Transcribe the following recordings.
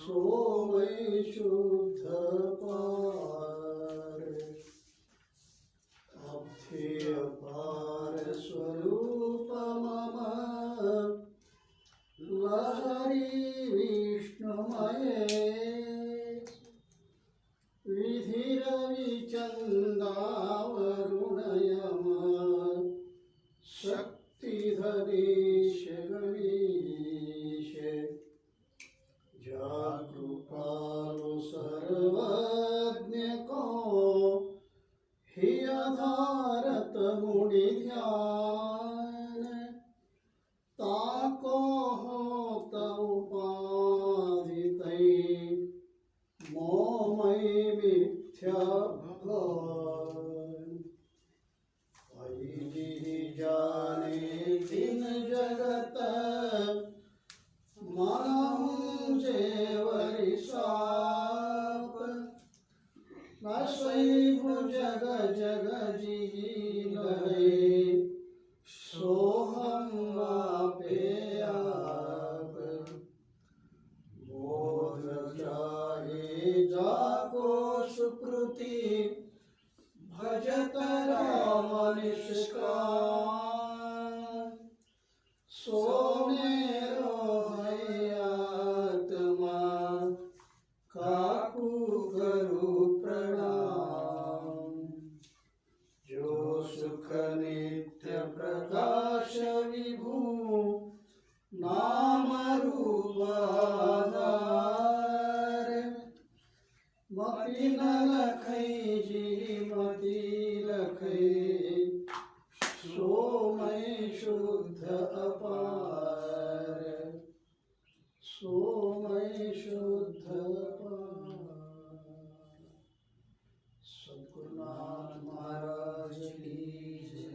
सोमय शुद्ध पार अभ्येय पार स्वरूप मम लहरी विष्णुमये विधिरविचन्दावरुणयम शक्तिधरीश गणेश जागृपालु सर्वज्ञ को हि आधारत मुनि ध्यान ताको होत उपाधितै मोमय मिथ्या भान ऐहि जाने दिन जगत मनहु जेवरि साप नसैव जग जग जीलहे सोहम आपे आप बोध चाहे जाको सुकृति भजत राम निष्काम सोमेरो आत्मा काकू करू प्रणाम जो सुख नित्य प्रकाश विभू नाम रूप आधार मति न लखै जी मति लखै सोमय शुद्ध अपार सोमय शुद्ध अपार। सद्गुरुनाथ महाराज की जय।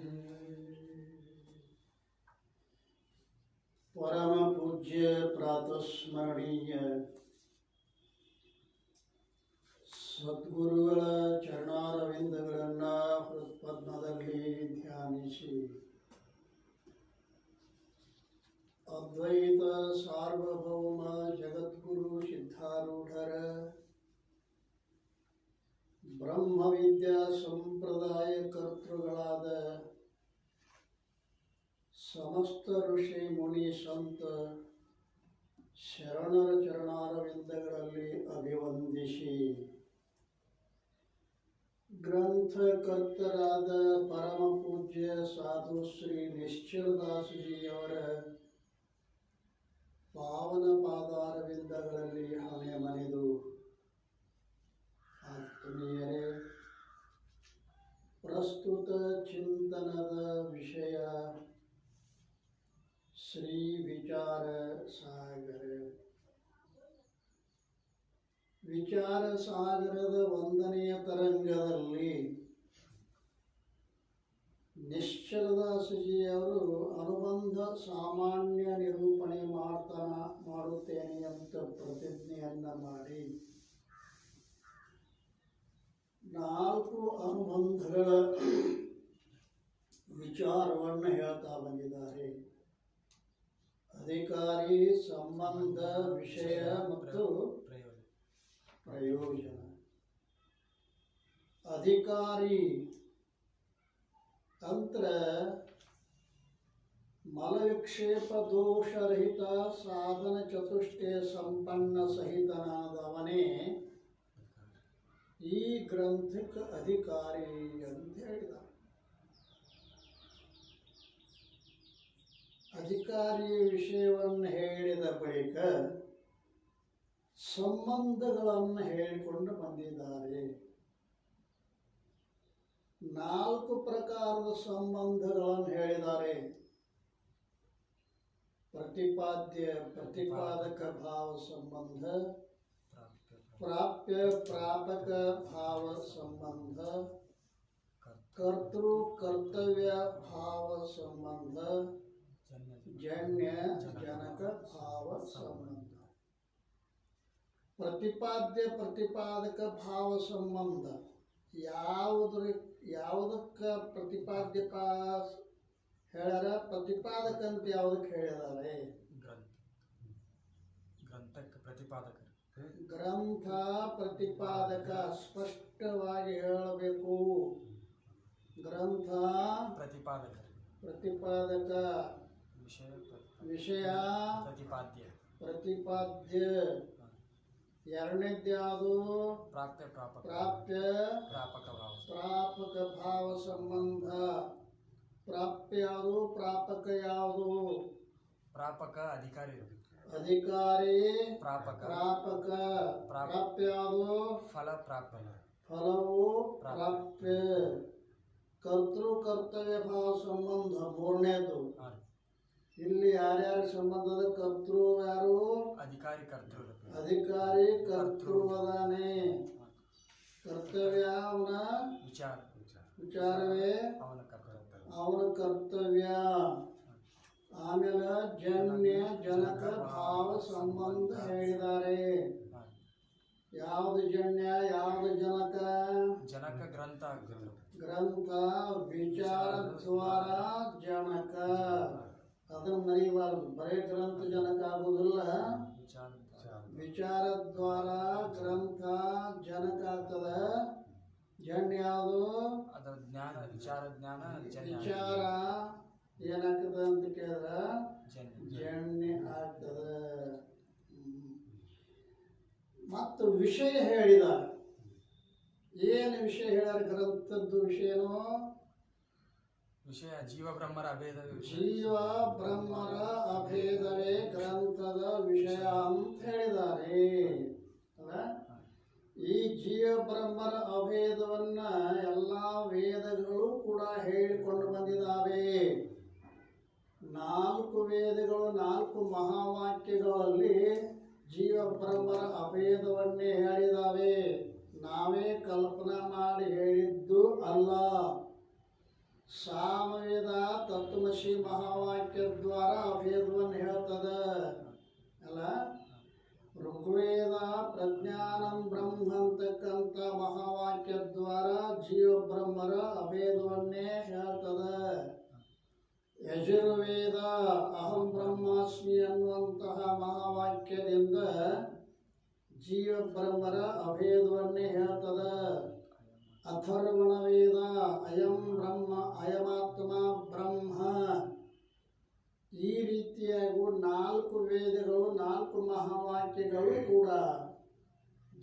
परम पूज्य प्रातस्मरणीय ಸದ್ಗುರುಗಳ ಚರಣಾರವಿಂದಗಳನ್ನು ಹೃತ್ಪದ್ಮದಲ್ಲಿ ಧ್ಯಾನಿಸಿ ಅದ್ವೈತ ಸಾರ್ವಭೌಮ ಜಗದ್ಗುರು ಸಿದ್ಧಾರೂಢರ ಬ್ರಹ್ಮವಿದ್ಯಾ ಸಂಪ್ರದಾಯ ಕರ್ತೃಗಳಾದ ಸಮಸ್ತ ಋಷಿ ಮುನಿ ಸಂತ ಶರಣರ ಚರಣಾರವಿಂದಗಳಲ್ಲಿ ಅಭಿವಂದಿಸಿ ಗ್ರಂಥಕರ್ತರಾದ ಪರಮ ಪೂಜ್ಯ ಸಾಧು ಶ್ರೀ ನಿಶ್ಚಲದಾಸಜಿಯವರ ಪಾವನ ಪಾದಾರವಿಂದಗಳಲ್ಲಿ ಹಣೆ ಮನೆದು ಆತ್ಮೀಯರೇ, ಪ್ರಸ್ತುತ ಚಿಂತನದ ವಿಷಯ ಶ್ರೀ ವಿಚಾರ ಸಾಗರ. ವಿಚಾರ ಸಾಗರದ 1ನೆಯ ತರಂಗದಲ್ಲಿ ನಿಶ್ಚಲದಾಸಜಿಯವರು ಅನುಬಂಧ ಸಾಮಾನ್ಯ ನಿರೂಪಣೆ ಮಾಡುತ್ತೇನೆ ಅಂತ ಪ್ರತಿಜ್ಞೆಯನ್ನ ಮಾಡಿ 4 ಅನುಬಂಧಗಳ ವಿಚಾರವನ್ನು ಹೇಳ್ತಾ ಬಂದಿದ್ದಾರೆ. ಅಧಿಕಾರಿ, ಸಂಬಂಧ, ವಿಷಯ ಮತ್ತು ಪ್ರಯೋಜನ. ಅಧಿಕಾರಿ ತಂತ್ರ ಮಲವಿಕ್ಷೇಪ ದೋಷರಹಿತ ಸಾಧನ ಚತುಷ್ಟಯ ಸಂಪನ್ನ ಸಹಿತನಾದವನೇ ಈ ಗ್ರಂಥಕ್ಕೆ ಅಧಿಕಾರಿ ಅಂತ ಹೇಳಿದ. ಅಧಿಕಾರಿಯ ವಿಷಯವನ್ನು ಹೇಳಿದ ಬಳಿಕ ಸಂಬಂಧಗಳನ್ನು ಹೇಳಿಕೊಂಡು ಬಂದಿದ್ದಾರೆ. 4 ಪ್ರಕಾರದ ಸಂಬಂಧಗಳನ್ನು ಹೇಳಿದ್ದಾರೆ. ಪ್ರತಿಪಾದಕ ಭಾವ ಸಂಬಂಧ, ಪ್ರಾಪ್ಯ ಪ್ರಾಪಕ ಭಾವ ಸಂಬಂಧ, ಕರ್ತೃ ಕರ್ತವ್ಯ ಭಾವ ಸಂಬಂಧ, ಜನ್ಯ ಜನಕ ಭಾವ ಸಂಬಂಧ. ಪ್ರತಿಪಾದಕ ಭಾವ ಸಂಬಂಧ ಯಾವುದಕ್ಕೆ ಪ್ರತಿಪಾದ್ಯಕ ಹೇಳ್ಯಾರ, ಪ್ರತಿಪಾದಕ ಅಂತ ಯಾವುದಕ್ಕೆ ಹೇಳಿದ್ದಾರೆ? ಗ್ರಂಥಕ್ಕೆ ಪ್ರತಿಪಾದಕ. ಗ್ರಂಥ ಪ್ರತಿಪಾದಕ ಸ್ಪಷ್ಟವಾಗಿ ಹೇಳಬೇಕು. ಗ್ರಂಥ ಪ್ರತಿಪಾದಕ ವಿಷಯ ಪ್ರತಿಪಾದ್ಯ. ಎರಡನೇದ್ದು ಯಾವುದು? ಪ್ರಾಪ್ಯ ಪ್ರಾಪಕ ಭಾವ ಸಂಬಂಧ. ಪ್ರಾಪ್ಯ ಯಾವುದು? ಪ್ರಾಪಕ ಯಾವುದು? ಪ್ರಾಪಕ ಅಧಿಕಾರಿ ಪ್ರಾಪಕ. ಪ್ರಾಪ್ಯ ಯಾವುದು? ಫಲವು ಪ್ರಾಪ್ಯ. ಕರ್ತೃ-ಕರ್ತವ್ಯ ಭಾವ ಸಂಬಂಧ ಮೂರನೇದು. ಇಲ್ಲಿ ಯಾರ್ಯಾರ ಸಂಬಂಧದ? ಕರ್ತೃ ಯಾರು? ಅಧಿಕಾರಿ ಕರ್ತೃ ಅದಾನೆ. ಕರ್ತವ್ಯ ಅವನ ವಿಚಾರವೇ ಅವನ ಕರ್ತವ್ಯ. ಆಮೇಲೆ ಜನ್ಯ ಜನಕ ಭಾವ ಸಂಬಂಧ ಹೇಳಿದ್ದಾರೆ. ಯಾವುದು ಜನ್ಯ ಯಾವುದು ಜನಕ? ಗ್ರಂಥ ವಿಚಾರದ್ವಾರ ಜನಕ. ಅದನ್ನು ಮರೆಯಬಾರದು. ಬರೇ ಗ್ರಂಥ ಜನಕ ಆಗುವುದಿಲ್ಲ, ವಿಚಾರದ್ವಾರ ಗ್ರಂಥ ಜನಕ ಆಗ್ತದ. ಜನ್ಯ ಯಾವುದು? ವಿಚಾರ ಏನಾಗ್ತದ ಅಂತ ಕೇಳಿದ್ರ ಜನ್ಯ ಆಗ್ತದ. ಮತ್ತು ವಿಷಯ ಹೇಳಿದ. ಏನು ವಿಷಯ ಹೇಳ್ಯಾರ? ಗ್ರಂಥದ್ದು ವಿಷಯನೋ ಜೀವ ಬ್ರಹ್ಮರ ಅಭೇದವೇ ಗ್ರಂಥದ ವಿಷಯ ಅಂತ ಹೇಳಿದ್ದಾರೆ. ಈ ಜೀವ ಬ್ರಹ್ಮರ ಅಭೇದವನ್ನ ಎಲ್ಲ ವೇದಗಳು ಕೂಡ ಹೇಳಿಕೊಂಡು ಬಂದಿದ್ದಾವೆ. 4 ವೇದಗಳು 4 ಮಹಾವಾಕ್ಯಗಳಲ್ಲಿ ಜೀವ ಬ್ರಹ್ಮರ ಅಭೇದವನ್ನೇ ಹೇಳಿದ್ದಾವೆ. ನಾವೇ ಕಲ್ಪನಾ ಮಾಡಿ ಹೇಳಿದ್ದು ಅಲ್ಲ. ಸಾಮವೇದ ತತ್ವಮಸಿ ಮಹಾವಾಕ್ಯದ್ವಾರ ಅಭೇದವನ್ನು ಹೇಳ್ತದ ಅಲ್ಲ. ಋಗ್ವೇದ ಪ್ರಜ್ಞಾನಂ ಬ್ರಹ್ಮ ಅಂತಕ್ಕಂಥ ಮಹಾವಾಕ್ಯದ್ವಾರ ಜೀವ ಬ್ರಹ್ಮರ ಅಭೇದವನ್ನೇ ಹೇಳ್ತದ. ಯಜುರ್ವೇದ ಅಹಂ ಬ್ರಹ್ಮಾಸ್ಮಿ ಅನ್ನುವಂತಹ ಮಹಾವಾಕ್ಯದಿಂದ ಜೀವ ಬ್ರಹ್ಮರ ಅಭೇದವನ್ನೇ ಹೇಳ್ತದ. ಅಥರ್ವಣ ವೇದ ಅಯಂ ಬ್ರಹ್ಮ ಅಯಮಾತ್ಮ ಬ್ರಹ್ಮ. ಈ ರೀತಿಯಾಗಿ 4 ವೇದಗಳು 4 ಮಹಾವಾಕ್ಯಗಳು ಕೂಡ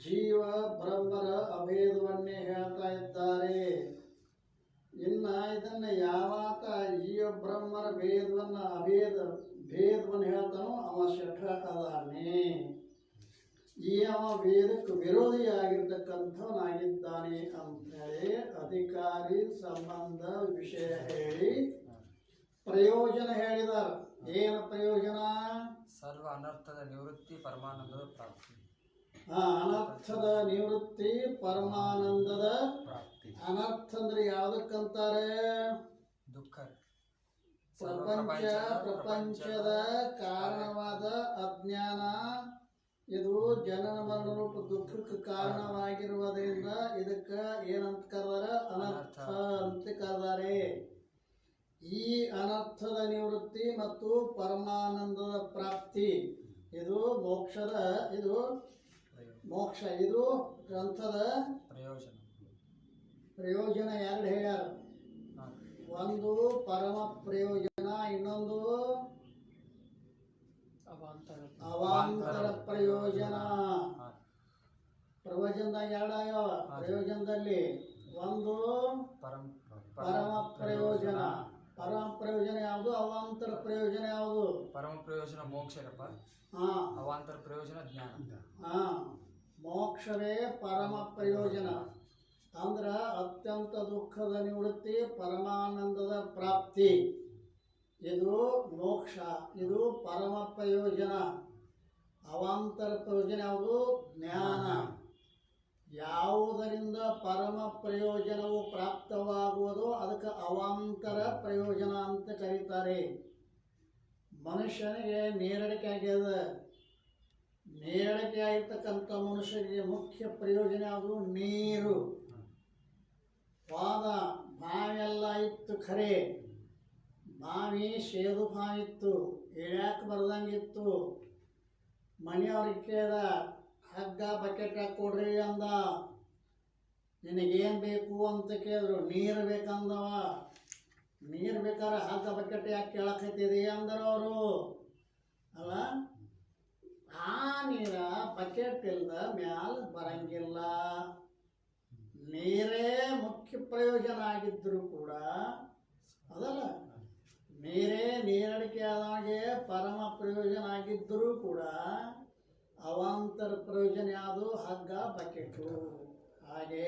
ಜೀವ ಬ್ರಹ್ಮರ ಅಭೇದವನ್ನೇ ಹೇಳ್ತಾ ಇದ್ದಾರೆ. ಇನ್ನ ಇದನ್ನ ಯಾವಾತ ಜೀವ ಬ್ರಹ್ಮರ ಭೇದವನ್ನು ಹೇಳ್ತಾನೋ ಅವ ಶಠ ಅದಾನೆ. ಅವ ವೇದಕ್ಕೆ ವಿರೋಧಿಯಾಗಿರ್ತಕ್ಕಂಥವನಾಗಿದ್ದಾನೆ ಅಂತ ಹೇಳಿ ಅಧಿಕಾರಿ ಸಂಬಂಧ ವಿಷಯ ಹೇಳಿ ಪ್ರಯೋಜನ ಹೇಳಿದಾರ. ಏನು ಪ್ರಯೋಜನ? ಸರ್ವ ಅನರ್ಥದ ನಿವೃತ್ತಿ ಪರಮಾನಂದದ ಪ್ರಾಪ್ತಿ. ಅನರ್ಥದ ನಿವೃತ್ತಿ ಪರಮಾನಂದದ ಅನರ್ಥ ಅಂದ್ರೆ ಯಾವುದಕ್ಕಂತಾರೆ? ದುಃಖ. ಪ್ರಪಂಚದ ಕಾರಣವಾದ ಅಜ್ಞಾನ ಇದು ಜನನ ಮರಣ ರೂಪ ದುಃಖಕ್ಕೆ ಕಾರಣವಾಗಿರುವುದರಿಂದ ಇದಕ್ಕೆ ಏನಂತ ಕರೆದಾರ? ಅನರ್ಥ ಅಂತ ಕರೆದಾರೆ. ಈ ಅನರ್ಥದ ನಿವೃತ್ತಿ ಮತ್ತು ಪರಮಾನಂದದ ಪ್ರಾಪ್ತಿ ಇದು ಮೋಕ್ಷದ ಮೋಕ್ಷ. ಇದು ಗ್ರಂಥದ ಪ್ರಯೋಜನ. 2 ಹೇಳ್ಯಾರ. ಒಂದು ಪರಮ ಪ್ರಯೋಜನ, ಇನ್ನೊಂದು ಅವಾಂತರ ಪ್ರಯೋಜನ. ಪ್ರವಚನದಾಗ 2 ಆಗ್ಯಾವ. ಪ್ರಯೋಜನದಲ್ಲಿ ಒಂದು ಪರಮ ಪ್ರಯೋಜನ. ಪರಮ ಪ್ರಯೋಜನ ಯಾವುದು? ಅವಾಂತರ ಪ್ರಯೋಜನ ಯಾವುದು? ಪರಮ ಪ್ರಯೋಜನ ಮೋಕ್ಷರಪ್ಪ. ಅವಾಂತರ ಪ್ರಯೋಜನ ಜ್ಞಾನ. ಮೋಕ್ಷವೇ ಪರಮ ಪ್ರಯೋಜನ. ಅಂದ್ರ ಅತ್ಯಂತ ದುಃಖದ ನಿವೃತ್ತಿ, ಪರಮಾನಂದದ ಪ್ರಾಪ್ತಿ. ಇದು ಮೋಕ್ಷ. ಇದು ಪರಮ ಪ್ರಯೋಜನ. ಅವಾಂತರ ಪ್ರಯೋಜನ ಯಾವುದು? ಜ್ಞಾನ. ಯಾವುದರಿಂದ ಪರಮ ಪ್ರಯೋಜನವು ಪ್ರಾಪ್ತವಾಗುವುದೋ ಅದಕ್ಕೆ ಅವಾಂತರ ಪ್ರಯೋಜನ ಅಂತ ಕರೀತಾರೆ. ಮನುಷ್ಯನಿಗೆ ನೇರಡಿಕೆ ಆಗ್ಯದ. ನೇರಡಿಕೆ ಆಗಿರ್ತಕ್ಕಂಥ ಮನುಷ್ಯನಿಗೆ ಮುಖ್ಯ ಪ್ರಯೋಜನ ಯಾವುದು? ನೀರು. ವಾದ ಬಾವಿಯೆಲ್ಲ ಇತ್ತು ಖರೆ, ಬಾವಿ ಸೇದು ಬಾವಿ ಇತ್ತು, ಇಳ್ಯಾಕೆ ಬರ್ದಂಗಿತ್ತು. ಮನೆಯವ್ರಿಗೆ ಕೇಳ ಹಗ್ಗ ಬಕೆಟ್ ಕೊಡ್ರಿ ಅಂದ. ನಿನಗೇನು ಬೇಕು ಅಂತ ಕೇಳಿದ್ರು. ನೀರು ಬೇಕಂದವ. ನೀರು ಬೇಕಾದ್ರೆ ಹಗ್ಗ ಬಕೆಟ್ ಯಾಕೆ ಕೇಳಕತ್ತಿದೆ ಅಂದರು ಅವರು. ಅಲ್ಲ, ಆ ನೀರ ಬಕೆಟ್ ಇಲ್ದ ಮ್ಯಾಲ ಬರಂಗಿಲ್ಲ. ನೀರೇ ಮುಖ್ಯ ಪ್ರಯೋಜನ ಆಗಿದ್ರು ಕೂಡ, ಅದಲ್ಲ, ನೀರಡಿಕೆ ಆದಾಗೆ ಪರಮ ಪ್ರಯೋಜನ ಆಗಿದ್ದರೂ ಕೂಡ ಅವಾಂತರ ಪ್ರಯೋಜನ ಯಾವುದು? ಹಗ್ಗ ಬಕೆಟು. ಹಾಗೆ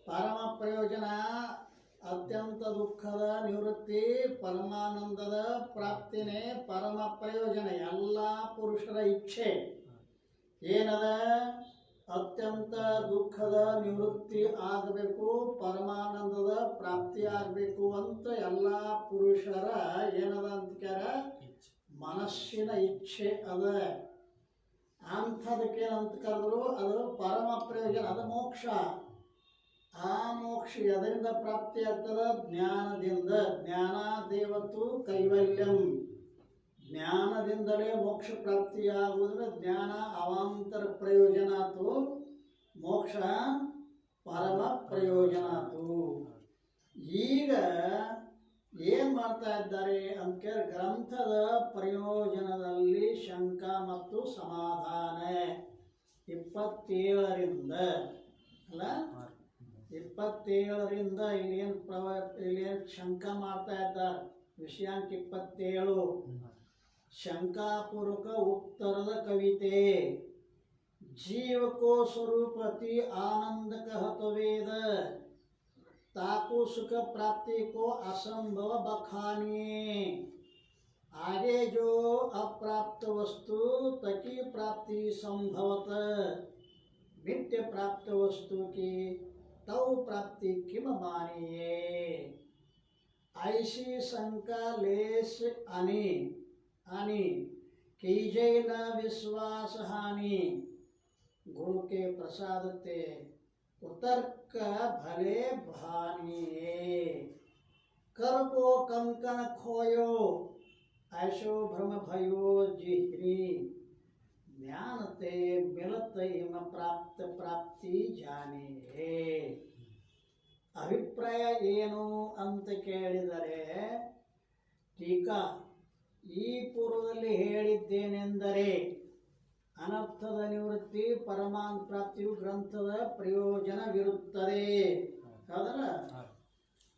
ಪರಮ ಪ್ರಯೋಜನ ಅತ್ಯಂತ ದುಃಖದ ನಿವೃತ್ತಿ, ಪರಮಾನಂದದ ಪ್ರಾಪ್ತಿನೇ ಪರಮ ಪ್ರಯೋಜನ. ಎಲ್ಲ ಪುರುಷರ ಇಚ್ಛೆ ಏನದ? ಅತ್ಯಂತ ದುಃಖದ ನಿವೃತ್ತಿ ಆಗಬೇಕು, ಪರಮಾನಂದದ ಪ್ರಾಪ್ತಿ ಆಗಬೇಕು ಅಂತ ಎಲ್ಲ ಪುರುಷರ ಏನದ ಅಂತಾರ? ಮನಸ್ಸಿನ ಇಚ್ಛೆ ಅದ. ಅಂಥದಕ್ಕೇನಂತ ಕರೆದ್ರು? ಅದು ಪರಮ ಪ್ರಯೋಜನ, ಅದು ಮೋಕ್ಷ. ಆ ಮೋಕ್ಷ ಅದರಿಂದ ಪ್ರಾಪ್ತಿ ಆಗ್ತದ? ಜ್ಞಾನದಿಂದ. ಜ್ಞಾನ ದೇವತು ಕೈವಲ್ಯಂ. ಜ್ಞಾನದಿಂದಲೇ ಮೋಕ್ಷ ಪ್ರಾಪ್ತಿಯಾಗುವುದರ ಜ್ಞಾನ ಅವಾಂತರ ಪ್ರಯೋಜನ ಆತು, ಮೋಕ್ಷ ಪರಮ ಪ್ರಯೋಜನ ಆತು. ಈಗ ಏನು ಮಾಡ್ತಾ ಇದ್ದಾರೆ ಅಂತ ಗ್ರಂಥದ ಪ್ರಯೋಜನದಲ್ಲಿ ಶಂಕ ಮತ್ತು ಸಮಾಧಾನ 27ರಿಂದ ಅಲ್ಲ 27ರಿಂದ ಇಲ್ಲೇನು ಶಂಕ ಮಾಡ್ತಾ ಇದ್ದಾರೆ. ವಿಷಯಾಂಕ 27 ಶಂಕಾಪೂರ್ವಕ ಉತ್ತರದ ಕವಿತೆ. जीव को स्वरूप अति आनंद कहत वेद, ताकु सुख प्राप्ति को असंभव बखानिए। आगे जो अप्राप्त वस्तु तकी प्राप्ति संभवत, नित्य प्राप्त वस्तु की तौ प्राप्ति किम मानिए। ऐसी शंका लेस आनी कीजय न विश्वास हानि, गुरु के प्रसाद ते कुतर्क भले भानिए। कर को कंकन खोयो ऐसो भ्रम भयो जिह्री, ज्ञान ते मिलत इम प्राप्त प्राप्ति जाने। ಅಭಿಪ್ರಾಯ ಏನು ಅಂತ ಕೇಳಿದರೆ, ಟೀಕಾ ಈ ಪೂರ್ವದಲ್ಲಿ ಹೇಳಿದ್ದೇನೆಂದರೆ ಅನರ್ಥದ ನಿವೃತ್ತಿ ಪರಮಾನ್ ಪ್ರಾಪ್ತಿಯು ಗ್ರಂಥದ ಪ್ರಯೋಜನವಿರುತ್ತದೆ. ಹೌದಲ್ಲ?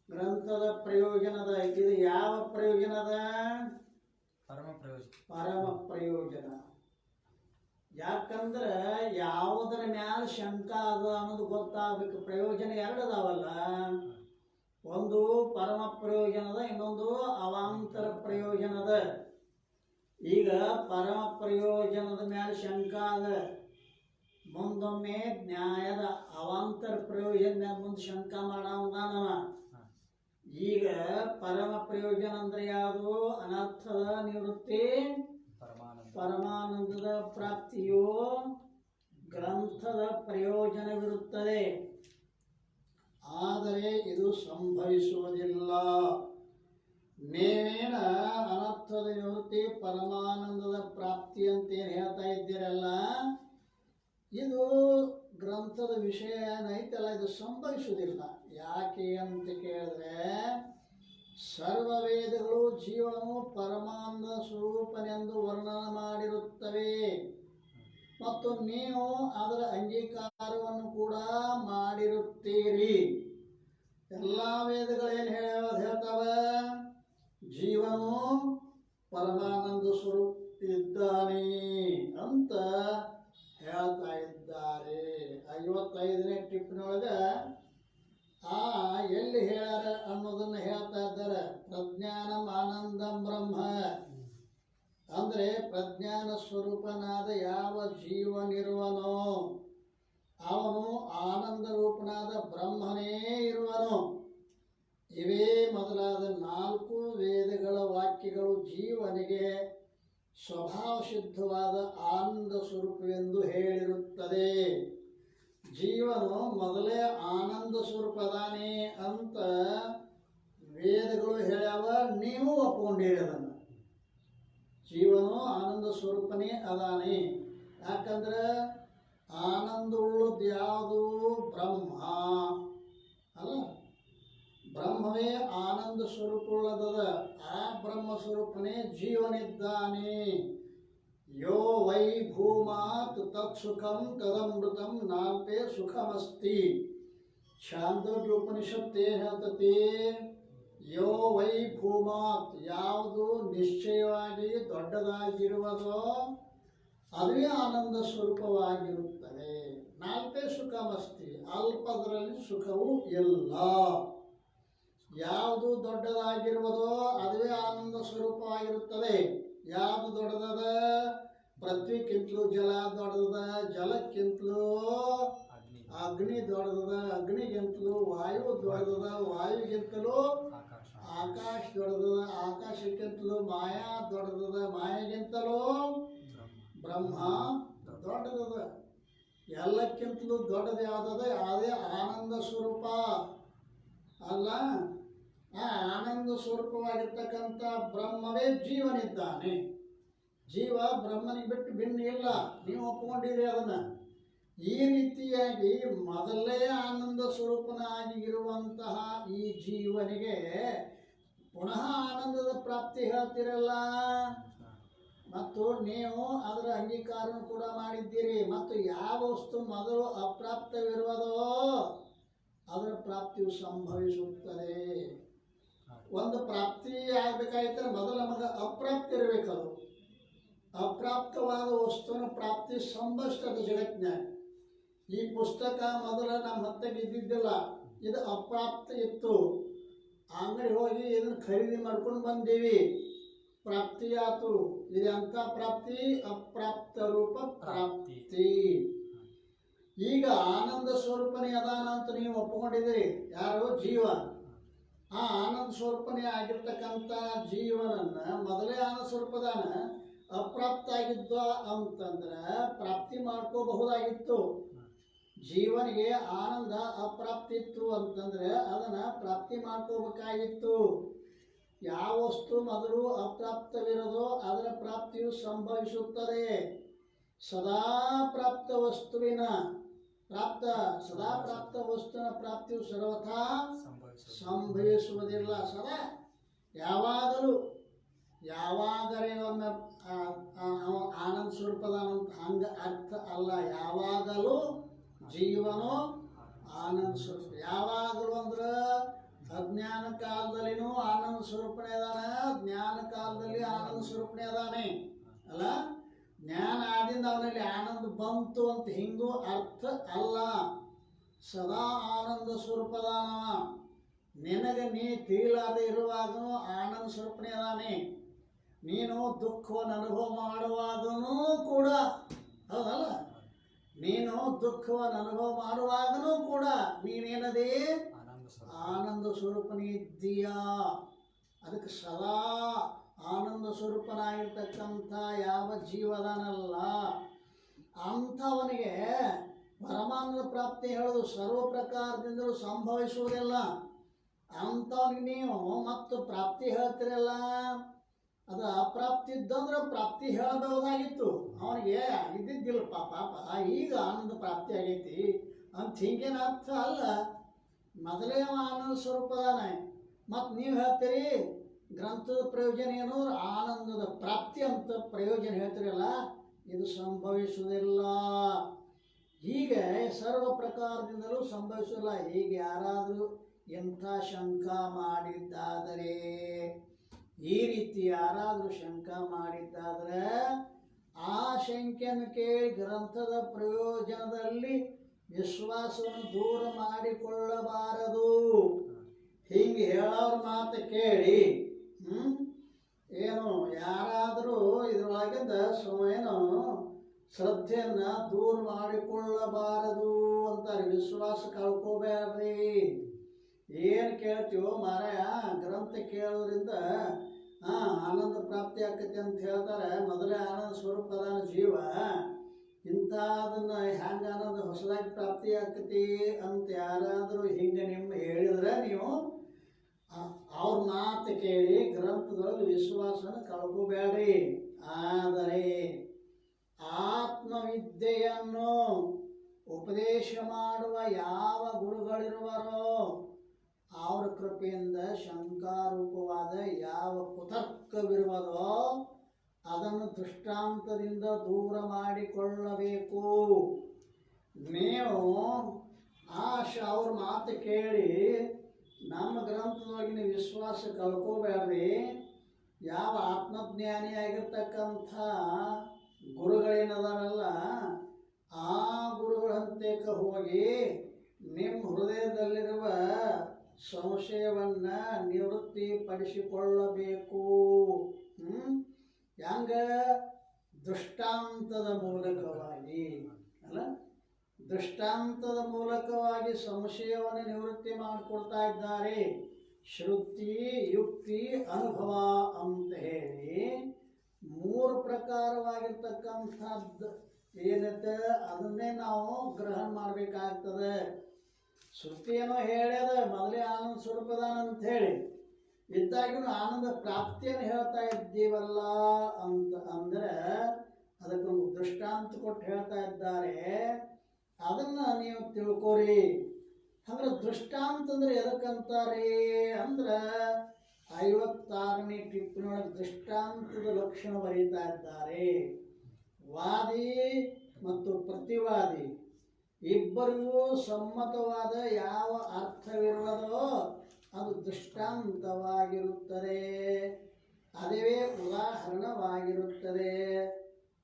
ಗ್ರಂಥದ ಪ್ರಯೋಜನದ ಇದು ಯಾವ ಪ್ರಯೋಜನದ? ಪರಮ ಪ್ರಯೋಜನ. ಯಾಕಂದ್ರೆ ಯಾವುದರ ಮ್ಯಾಲ ಶಂಕ ಅದ ಅನ್ನೋದು ಗೊತ್ತಾಗಬೇಕು. ಪ್ರಯೋಜನ ಎರಡು ಅದಾವಲ್ಲ, ಒಂದು ಪರಮ ಪ್ರಯೋಜನದ, ಇನ್ನೊಂದು ಅವಾಂತರ ಪ್ರಯೋಜನದ. ಈಗ ಪರಮ ಪ್ರಯೋಜನದ ಮ್ಯಾಲ ಶಂಕ ಅದ, ಮುಂದೊಮ್ಮೆ ನ್ಯಾಯದ ಅವಾಂತರ ಪ್ರಯೋಜನ ಮುಂದೆ ಶಂಕ ಮಾಡವ. ಈಗ ಪರಮ ಪ್ರಯೋಜನ ಅಂದ್ರೆ ಯಾವುದು? ಅನರ್ಥದ ನಿವೃತ್ತಿ ಪರಮಾನಂದದ ಪ್ರಾಪ್ತಿಯು ಗ್ರಂಥದ ಪ್ರಯೋಜನವಿರುತ್ತದೆ. ಆದರೆ ಇದು ಸಂಭವಿಸುವುದಿಲ್ಲ. ನೀವೇನ ಅನರ್ಥದ ನಿವೃತ್ತಿ ಪರಮಾನಂದದ ಪ್ರಾಪ್ತಿ ಅಂತೇನು ಹೇಳ್ತಾ ಇದ್ದೀರಲ್ಲ, ಇದು ಗ್ರಂಥದ ವಿಷಯ ಏನೈತಲ್ಲ, ಇದು ಸಂಭವಿಸುವುದಿಲ್ಲ. ಯಾಕೆ ಅಂತ ಕೇಳಿದ್ರೆ, ಸರ್ವ ವೇದಗಳು ಜೀವನು ಪರಮಾನಂದ ಸ್ವರೂಪನೆಂದು ವರ್ಣನೆ ಮಾಡಿರುತ್ತವೆ ಮತ್ತು ನೀವು ಅದರ ಅಂಗೀಕಾರವನ್ನು ಕೂಡ ಮಾಡಿರುತ್ತೀರಿ. ಎಲ್ಲ ವೇದಗಳೇನು ಹೇಳ್ತವೆ? ಜೀವನು ಪರಮಾನಂದ ಸ್ವರೂಪ ಇದ್ದಾನೆ ಅಂತ ಹೇಳ್ತಾ ಇದ್ದಾರೆ. 55ನೇ ಟಿಪ್ಪಣಿಯೊಳಗೆ ಎಲ್ಲಿ ಹೇಳ್ಯಾರ ಅನ್ನೋದನ್ನ ಹೇಳ್ತಾ ಇದ್ದಾರೆ. ಪ್ರಜ್ಞಾನಂ ಆನಂದಂ ಬ್ರಹ್ಮ ಅಂದ್ರೆ ಪ್ರಜ್ಞಾನ ಸ್ವರೂಪನಾದ ಯಾವ ಜೀವನಿರುವನೋ ಅವನು ಆನಂದ ರೂಪನಾದ ಬ್ರಹ್ಮನೇ ಇರುವನು. ಇವೇ ಮೊದಲಾದ 4 ವೇದಗಳ ವಾಕ್ಯಗಳು ಜೀವನಿಗೆ ಸ್ವಭಾವ ಸಿದ್ಧವಾದ ಆನಂದ ಸ್ವರೂಪವೆಂದು ಹೇಳಿರುತ್ತದೆ. ಜೀವನು ಮೊದಲೇ ಆನಂದ ಸ್ವರೂಪದಾನೆ ಅಂತ ವೇದಗಳು ಹೇಳ್ಯಾವ, ನೀವು ಒಪ್ಕೊಂಡಿರಿ ಅದನ್ನು. ಜೀವನು ಆನಂದ ಸ್ವರೂಪನೇ ಅದಾನೆ. ಯಾಕಂದ್ರೆ ಆನಂದ ಉಳ್ಳದ್ದು ಯಾವುದು? ಬ್ರಹ್ಮ ಅಲ್ಲ. ಬ್ರಹ್ಮವೇ ಆನಂದ ಸ್ವರೂಪವುಳ್ಳದದ. ಆ ಬ್ರಹ್ಮ ಸ್ವರೂಪನೇ ಜೀವನಿದ್ದಾನೆ. ಯೋ ವೈ ಭೂಮಾತ್ ತತ್ ಸುಖಂ ತದಮೃತಂ ನಾಲ್ಪೇ ಸುಖಮಸ್ತಿ. ಛಾಂದೋಗ್ಯ ಉಪನಿಷತ್ ಏನ್ ಹೇಳ್ತತಿ? ಯೋ ವೈ ಭೂಮಾತ್, ಯಾವುದು ನಿಶ್ಚಯವಾಗಿ ದೊಡ್ಡದಾಗಿರುವುದೋ ಅದುವೇ ಆನಂದ ಸ್ವರೂಪವಾಗಿರುತ್ತದೆ. ನಾಲ್ಪೇ ಸುಖಮಸ್ತಿ, ಅಲ್ಪದರಲ್ಲಿ ಸುಖವೂ ಇಲ್ಲ. ಯಾವುದು ದೊಡ್ಡದಾಗಿರುವುದೋ ಅದುವೇ ಆನಂದ ಸ್ವರೂಪವಾಗಿರುತ್ತದೆ. ಯಾವುದು ದೊಡ್ಡದದ? ಪೃಥ್ವಿಗಿಂತಲೂ ಜಲ ದೊಡ್ಡದ, ಜಲಕ್ಕಿಂತಲೂ ಅಗ್ನಿ ದೊಡ್ಡದ, ಅಗ್ನಿಗಿಂತಲೂ ವಾಯು ದೊಡ್ಡದ, ವಾಯುಗಿಂತಲೂ ಆಕಾಶ ದೊಡ್ಡದ, ಆಕಾಶಕ್ಕಿಂತಲೂ ಮಾಯಾ ದೊಡ್ಡದ, ಮಾಯೆಗಿಂತಲೂ ಬ್ರಹ್ಮ ದೊಡ್ಡದದ. ಎಲ್ಲಕ್ಕಿಂತಲೂ ದೊಡ್ಡದು ಯಾವುದದ? ಅದೇ ಆನಂದ ಸ್ವರೂಪ ಅಲ್ಲ. ಆ ಆನಂದ ಸ್ವರೂಪವಾಗಿರ್ತಕ್ಕಂಥ ಬ್ರಹ್ಮವೇ ಜೀವನಿದ್ದಾನೆ. ಜೀವ ಬ್ರಹ್ಮನಿಗೆ ಬಿಟ್ಟು ಭಿನ್ನ ಇಲ್ಲ. ನೀವು ಒಪ್ಕೊಂಡಿರಿ ಅದನ್ನ. ಈ ರೀತಿಯಾಗಿ ಮೊದಲೇ ಆನಂದ ಸ್ವರೂಪನಾಗಿ ಇರುವಂತಹ ಈ ಜೀವನಿಗೆ ಪುನಃ ಆನಂದದ ಪ್ರಾಪ್ತಿ ಹೇಳ್ತಿರಲ್ಲ. ಮತ್ತು ನೀವು ಅದರ ಅಂಗೀಕಾರ ಕೂಡ ಮಾಡಿದ್ದೀರಿ. ಮತ್ತು ಯಾವ ವಸ್ತು ಮೊದಲು ಅಪ್ರಾಪ್ತವಿರುವುದೋ ಅದರ ಪ್ರಾಪ್ತಿಯು ಸಂಭವಿಸುತ್ತದೆ. ಒಂದು ಪ್ರಾಪ್ತಿ ಆಗಬೇಕಾಯ್ತಾರೆ ಮೊದಲು ನಮಗೆ ಅಪ್ರಾಪ್ತಿ ಇರಬೇಕದು. ಅಪ್ರಾಪ್ತವಾದ ವಸ್ತುವಿನ ಪ್ರಾಪ್ತಿ ಸಂಭವಿಸ್ತದೆ ಜಗತ್ತಿನಾಗ. ಈ ಪುಸ್ತಕ ಮೊದಲ ನಮ್ಮ ಹತ್ತಿಗೆ ಇದ್ದಿದ್ದಿಲ್ಲ, ಇದು ಅಪ್ರಾಪ್ತ ಇತ್ತು. ಅಂಗಡಿ ಹೋಗಿ ಇದನ್ನು ಖರೀದಿ ಮಾಡ್ಕೊಂಡು ಬಂದೀವಿ, ಪ್ರಾಪ್ತಿಯಾತು. ಇದು ಎಂಥ ಪ್ರಾಪ್ತಿ? ಅಪ್ರಾಪ್ತ ರೂಪ ಪ್ರಾಪ್ತಿ. ಈಗ ಆನಂದ ಸ್ವರೂಪನೇ ಅದಾನ ಅಂತ ನೀವು ಒಪ್ಪಿಕೊಂಡಿದ್ದೀರಿ. ಯಾರು? ಜೀವ. ಆ ಆನಂದ ಸ್ವರೂಪನೇ ಆಗಿರ್ತಕ್ಕಂಥ ಜೀವನನ್ನ ಮೊದಲೇ ಆನಂದ ಸ್ವರೂಪದಾನ ಅಪ್ರಾಪ್ತ ಆಗಿದ್ದ ಅಂತಂದ್ರೆ ಪ್ರಾಪ್ತಿ ಮಾಡ್ಕೋಬಹುದಾಗಿತ್ತು. ಜೀವನಿಗೆ ಆನಂದ ಅಪ್ರಾಪ್ತಿ ಇತ್ತು ಅಂತಂದ್ರೆ ಅದನ್ನ ಪ್ರಾಪ್ತಿ ಮಾಡ್ಕೋಬೇಕಾಗಿತ್ತು. ಯಾವ ವಸ್ತು ಮೊದಲು ಅಪ್ರಾಪ್ತವಿರೋದೋ ಅದರ ಪ್ರಾಪ್ತಿಯು ಸಂಭವಿಸುತ್ತದೆ. ಸದಾ ಪ್ರಾಪ್ತ ವಸ್ತುವಿನ ಸದಾ ಪ್ರಾಪ್ತ ವಸ್ತುವಿನ ಪ್ರಾಪ್ತಿಯು ಸರ್ವಥಾ ಸಂಭವಿಸುವುದಿಲ್ಲ. ಸದಾ ಯಾವಾಗಲೂ ಯಾವಾಗಲೇ ಒಮ್ಮೆ ಆನಂದ ಸ್ವರೂಪದ ಹಂಗ ಅರ್ಥ ಅಲ್ಲ. ಯಾವಾಗಲೂ ಜೀವನು ಆನಂದ ಸ್ವರೂಪ. ಯಾವಾಗಲೂ ಅಂದ್ರೆ ಅಜ್ಞಾನ ಕಾಲದಲ್ಲಿನೂ ಆನಂದ ಸ್ವರೂಪನೇ ಅದಾನೆ, ಜ್ಞಾನ ಕಾಲದಲ್ಲಿ ಆನಂದ ಸ್ವರೂಪನೇ ಅದಾನೆ ಅಲ್ಲ. ಜ್ಞಾನ ಆದಿಂದ ಅವನಲ್ಲಿ ಆನಂದ ಬಂತು ಅಂತ ಹಿಂಗೂ ಅರ್ಥ ಅಲ್ಲ. ಸದಾ ಆನಂದ ಸ್ವರೂಪದಾನವ. ನಿನಗೆ ನೀ ತಿಳಿಲಾರದೆ ಇರುವಾಗನೂ ಆನಂದ ಸ್ವರೂಪನೇ ಅದಾನೆ. ನೀನು ದುಃಖವನ್ನು ಅನುಭವ ಮಾಡುವಾಗನೂ ಕೂಡ, ಹೌದಲ್ಲ, ನೀನು ದುಃಖವನ್ನು ಅನುಭವ ಮಾಡುವಾಗನೂ ಕೂಡ ನೀನೇನದೇ ಆನಂದ ಸ್ವರೂಪನೇ ಇದ್ದೀಯಾ. ಅದಕ್ಕೆ ಸದಾ ಆನಂದ ಸ್ವರೂಪನಾಗಿರ್ತಕ್ಕಂಥ ಯಾವ ಜೀವದಾನಲ್ಲ ಅಂಥವನಿಗೆ ಪರಮಾನಂದ ಪ್ರಾಪ್ತಿ ಹೇಳೋದು ಸರ್ವ ಪ್ರಕಾರದಿಂದಲೂ ಸಂಭವಿಸುವುದಿಲ್ಲ. ಅಂಥವನಿಗೆ ನೀವು ಮತ್ತು ಪ್ರಾಪ್ತಿ ಹೇಳ್ತಿರಲ್ಲ, ಅದು ಅಪ್ರಾಪ್ತಿ ಇದ್ದಂದ್ರೆ ಪ್ರಾಪ್ತಿ ಹೇಳಬಹುದಾಗಿತ್ತು. ಅವನಿಗೆ ಇದ್ದಿದ್ದಿಲ್ಲ ಪಾಪ, ಈಗ ಆನಂದ ಪ್ರಾಪ್ತಿ ಆಗೈತಿ ಅಂತ ಹಿಂಗೇನು ಅರ್ಥ ಅಲ್ಲ. ಮೊದಲೇ ಆನಂದ ಸ್ವರೂಪದಾನೆ. ಮತ್ತು ನೀವು ಹೇಳ್ತೀರಿ ಗ್ರಂಥದ ಪ್ರಯೋಜನ ಏನು? ಆನಂದದ ಪ್ರಾಪ್ತಿ ಅಂತ ಪ್ರಯೋಜನ ಹೇಳ್ತೀರಲ್ಲ, ಇದು ಸಂಭವಿಸುವುದಿಲ್ಲ. ಹೀಗೆ ಸರ್ವ ಪ್ರಕಾರದಿಂದಲೂ ಸಂಭವಿಸಲ್ಲ. ಹೀಗೆ ಯಾರಾದರೂ ಎಂಥ ಶಂಕ ಮಾಡಿದ್ದಾದರೆ, ಈ ರೀತಿ ಯಾರಾದರೂ ಶಂಕ ಮಾಡಿದ್ದಾದರೆ ಆ ಶಂಕೆಯನ್ನು ಕೇಳಿ ಗ್ರಂಥದ ಪ್ರಯೋಜನದಲ್ಲಿ ವಿಶ್ವಾಸವನ್ನು ದೂರ ಮಾಡಿಕೊಳ್ಳಬಾರದು. ಹಿಂಗೆ ಹೇಳೋರ ಮಾತು ಕೇಳಿ ಏನು ಯಾರಾದರೂ ಇದರೊಳಗಿಂದ ಏನು ಶ್ರದ್ಧೆಯನ್ನ ದೂರ ಮಾಡಿಕೊಳ್ಳಬಾರದು ಅಂತಾರೆ. ವಿಶ್ವಾಸ ಕಳ್ಕೋಬೇಡ್ರಿ. ಏನು ಕೇಳ್ತೀವೋ ಮಾರಾಯ, ಗ್ರಂಥ ಕೇಳೋದ್ರಿಂದ ಆನಂದ ಪ್ರಾಪ್ತಿ ಆಕತಿ ಅಂತ ಹೇಳ್ತಾರೆ. ಮೊದಲೇ ಆನಂದ ಸ್ವರೂಪದಾನ ಜೀವ, ಇಂಥದನ್ನ ಹ್ಯಾಂಗ ಆನಂದ ಹೊಸದಾಗಿ ಪ್ರಾಪ್ತಿ ಆಕತಿ ಅಂತ ಯಾರಾದರೂ ಹಿಂಗೆ ನಿಮ್ಮ ಹೇಳಿದ್ರೆ ನೀವು ಅವ್ರ ಮಾತು ಕೇಳಿ ಗ್ರಂಥದೊಳಗೆ ವಿಶ್ವಾಸನ ಉಪದೇಶ ಮಾಡುವ ಯಾವ ಗುರುಗಳಿರುವರೋ ಅವರ ಕೃಪೆಯಿಂದ ಶಂಕಾರೂಪವಾದ ಯಾವ ಕುತರ್ಕವಿರುವುದೋ ಅದನ್ನು ದೃಷ್ಟಾಂತದಿಂದ ದೂರ ಮಾಡಿಕೊಳ್ಳಬೇಕು. ನೀವು ಅವ್ರ ಮಾತು ಕೇಳಿ ನಮ್ಮ ಗ್ರಂಥದೊಳಗಿನ ವಿಶ್ವಾಸ ಕಳ್ಕೋಬೇಡ್ರಿ. ಯಾವ ಆತ್ಮಜ್ಞಾನಿಯಾಗಿರ್ತಕ್ಕಂಥ ಗುರುಗಳೇನದಾರಲ್ಲ ಆ ಗುರುಗಳಂತೆಕ ಹೋಗಿ ನಿಮ್ಮ ಹೃದಯದಲ್ಲಿರುವ ಸಂಶಯವನ್ನು ನಿವೃತ್ತಿಪಡಿಸಿಕೊಳ್ಳಬೇಕು. ಹೆಂಗ? ದೃಷ್ಟಾಂತದ ಮೂಲಕವಾಗಿ ಅಲ್ಲ, ದೃಷ್ಟಾಂತದ ಮೂಲಕವಾಗಿ ಸಂಶಯವನ್ನು ನಿವೃತ್ತಿ ಮಾಡಿಕೊಡ್ತಾ ಇದ್ದಾರೆ. ಶ್ರುತಿ, ಯುಕ್ತಿ, ಅನುಭವ ಅಂತ ಹೇಳಿ 3 ಪ್ರಕಾರವಾಗಿರ್ತಕ್ಕಂಥದ್ದು ಏನೈತೆ ಅದನ್ನೇ ನಾವು ಗ್ರಹಣ ಮಾಡಬೇಕಾಗ್ತದೆ. ಶ್ರುತಿಯೇನೋ ಹೇಳ್ಯದ ಮೊದಲೇ ಆನಂದ ಸ್ವರೂಪದಾನ ಅಂತ ಹೇಳಿ ಇದ್ದಾಗಿನೂ ಆನಂದ ಪ್ರಾಪ್ತಿಯನ್ನು ಹೇಳ್ತಾ ಇದ್ದೀವಲ್ಲ ಅಂತ ಅಂದ್ರೆ ಅದಕ್ಕೊಂದು ದೃಷ್ಟಾಂತ ಕೊಟ್ಟು ಹೇಳ್ತಾ ಇದ್ದಾರೆ. ಅದನ್ನು ನೀವು ತಿಳ್ಕೊರಿ. ಅಂದ್ರೆ ದೃಷ್ಟಾಂತ ಅಂದ್ರೆ ಎದಕ್ಕಂತಾರೆ ಅಂದ್ರೆ 56ನೇ ಟಿಪ್ಪಣಿಯೊಳಗೆ ದೃಷ್ಟಾಂತದ ಲಕ್ಷಣ ಬರೀತಾ ಇದ್ದಾರೆ. ವಾದಿ ಮತ್ತು ಪ್ರತಿವಾದಿ ಇಬ್ಬರಿಗೂ ಸಮ್ಮತವಾದ ಯಾವ ಅರ್ಥವಿರುವುದೋ ಅದು ದೃಷ್ಟಾಂತವಾಗಿರುತ್ತದೆ. ಅದುವೇ ಉದಾಹರಣವಾಗಿರುತ್ತದೆ.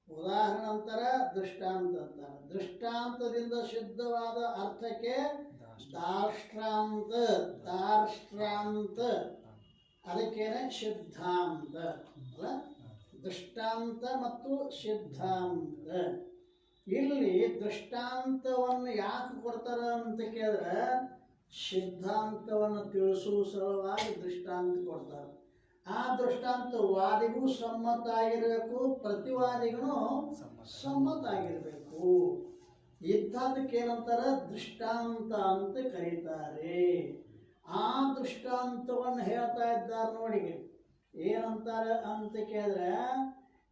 ಉದಾಹರಣಾಂತರ ದೃಷ್ಟಾಂತ ಅಂತಾರೆ. ದೃಷ್ಟಾಂತದಿಂದ ಸಿದ್ಧವಾದ ಅರ್ಥಕ್ಕೆ ದಾರ್ಷ್ಟ್ರಾಂತ ಅದಕ್ಕೇನೆ ಸಿದ್ಧಾಂತ ಅಲ್ಲ. ದೃಷ್ಟಾಂತ ಮತ್ತು ಸಿದ್ಧಾಂತ. ಇಲ್ಲಿ ದೃಷ್ಟಾಂತವನ್ನು ಯಾಕೆ ಕೊಡ್ತಾರ ಅಂತ ಕೇಳಿದ್ರೆ ಸಿದ್ಧಾಂತವನ್ನು ತಿಳಿಸುವ ಸಲುವಾಗಿ ದೃಷ್ಟಾಂತ ಕೊಡ್ತಾರೆ. ಆ ದೃಷ್ಟಾಂತ ವಾದಿಗೂ ಸಮ್ಮತ ಆಗಿರಬೇಕು, ಪ್ರತಿವಾದಿಗೂ ಸಮ್ಮತ ಆಗಿರಬೇಕು. ಇಂಥದಕ್ಕೇನಂತಾರ ದೃಷ್ಟಾಂತ ಅಂತ ಕರೀತಾರೆ. ಆ ದೃಷ್ಟಾಂತವನ್ನು ಹೇಳ್ತಾ ಇದ್ದಾರೆ ನೋಡಿ. ಏನಂತಾರೆ ಅಂತ ಕೇಳಿದ್ರೆ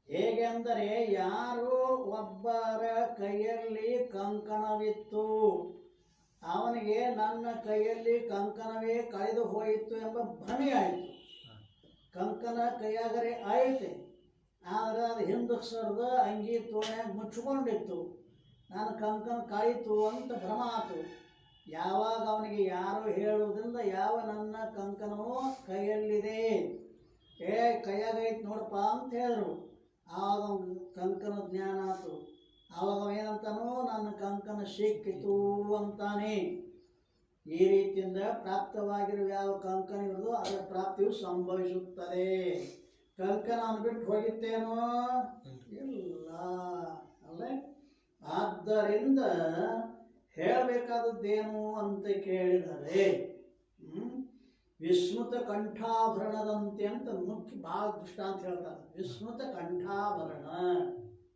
ಹೇಗೆ ಅಂದರೆ ಯಾರು ಒಬ್ಬರ ಕೈಯಲ್ಲಿ ಕಂಕಣವಿತ್ತು ಅವನಿಗೆ ನನ್ನ ಕೈಯಲ್ಲಿ ಕಂಕಣವೇ ಕಳೆದು ಹೋಯಿತು ಎಂಬ ಭ್ರಮೆ ಆಯಿತು. ಕಂಕಣ ಕೈಯಾಗರೆ ಐತೆ, ಆದರೆ ಅದು ಹಿಂದಕ್ಕೆ ಸರಿದು ಅಂಗಿ ತೋಣೆಯಾಗ ಮುಚ್ಚಿಕೊಂಡಿತ್ತು. ನಾನು ಕಂಕಣ ಕಳೀತು ಅಂತ ಭ್ರಮ ಆಯಿತು. ಯಾವಾಗ ಅವನಿಗೆ ಯಾರು ಹೇಳುವುದರಿಂದ ಯಾವ ನನ್ನ ಕಂಕಣವು ಕೈಯಲ್ಲಿದೆ, ಕೈಯಾಗೈತೆ ನೋಡಪ್ಪ ಅಂತ ಹೇಳಿದ್ರು. ಆವಾಗ ಅವನ ಕಂಕಣ ಜ್ಞಾನ ಆಯಿತು. ಆವಾಗ ಏನಂತಾನೋ ನನ್ನ ಕಂಕಣ ಸಿಕ್ಕಿತು ಅಂತಾನೆ. ಈ ರೀತಿಯಿಂದ ಪ್ರಾಪ್ತವಾಗಿರುವ ಯಾವ ಕಂಕಣ ಇರೋದು ಅದರ ಪ್ರಾಪ್ತಿಯು ಸಂಭವಿಸುತ್ತದೆ. ಕಂಕಣ ಅಂದ್ಬಿಟ್ಟು ಹೋಗಿತ್ತೇನೋ ಇಲ್ಲ ಅಲ್ಲೇ. ಆದ್ದರಿಂದ ಹೇಳಬೇಕಾದದ್ದೇನು ಅಂತ ಕೇಳಿದರೆ ವಿಸ್ಮೃತ ಕಂಠಾಭರಣದಂತೆ ಅಂತ ಮುಖ್ಯ ಭಾಳ ದೃಷ್ಟಾಂತ ಹೇಳ್ತಾರೆ. ವಿಸ್ಮೃತ ಕಂಠಾಭರಣ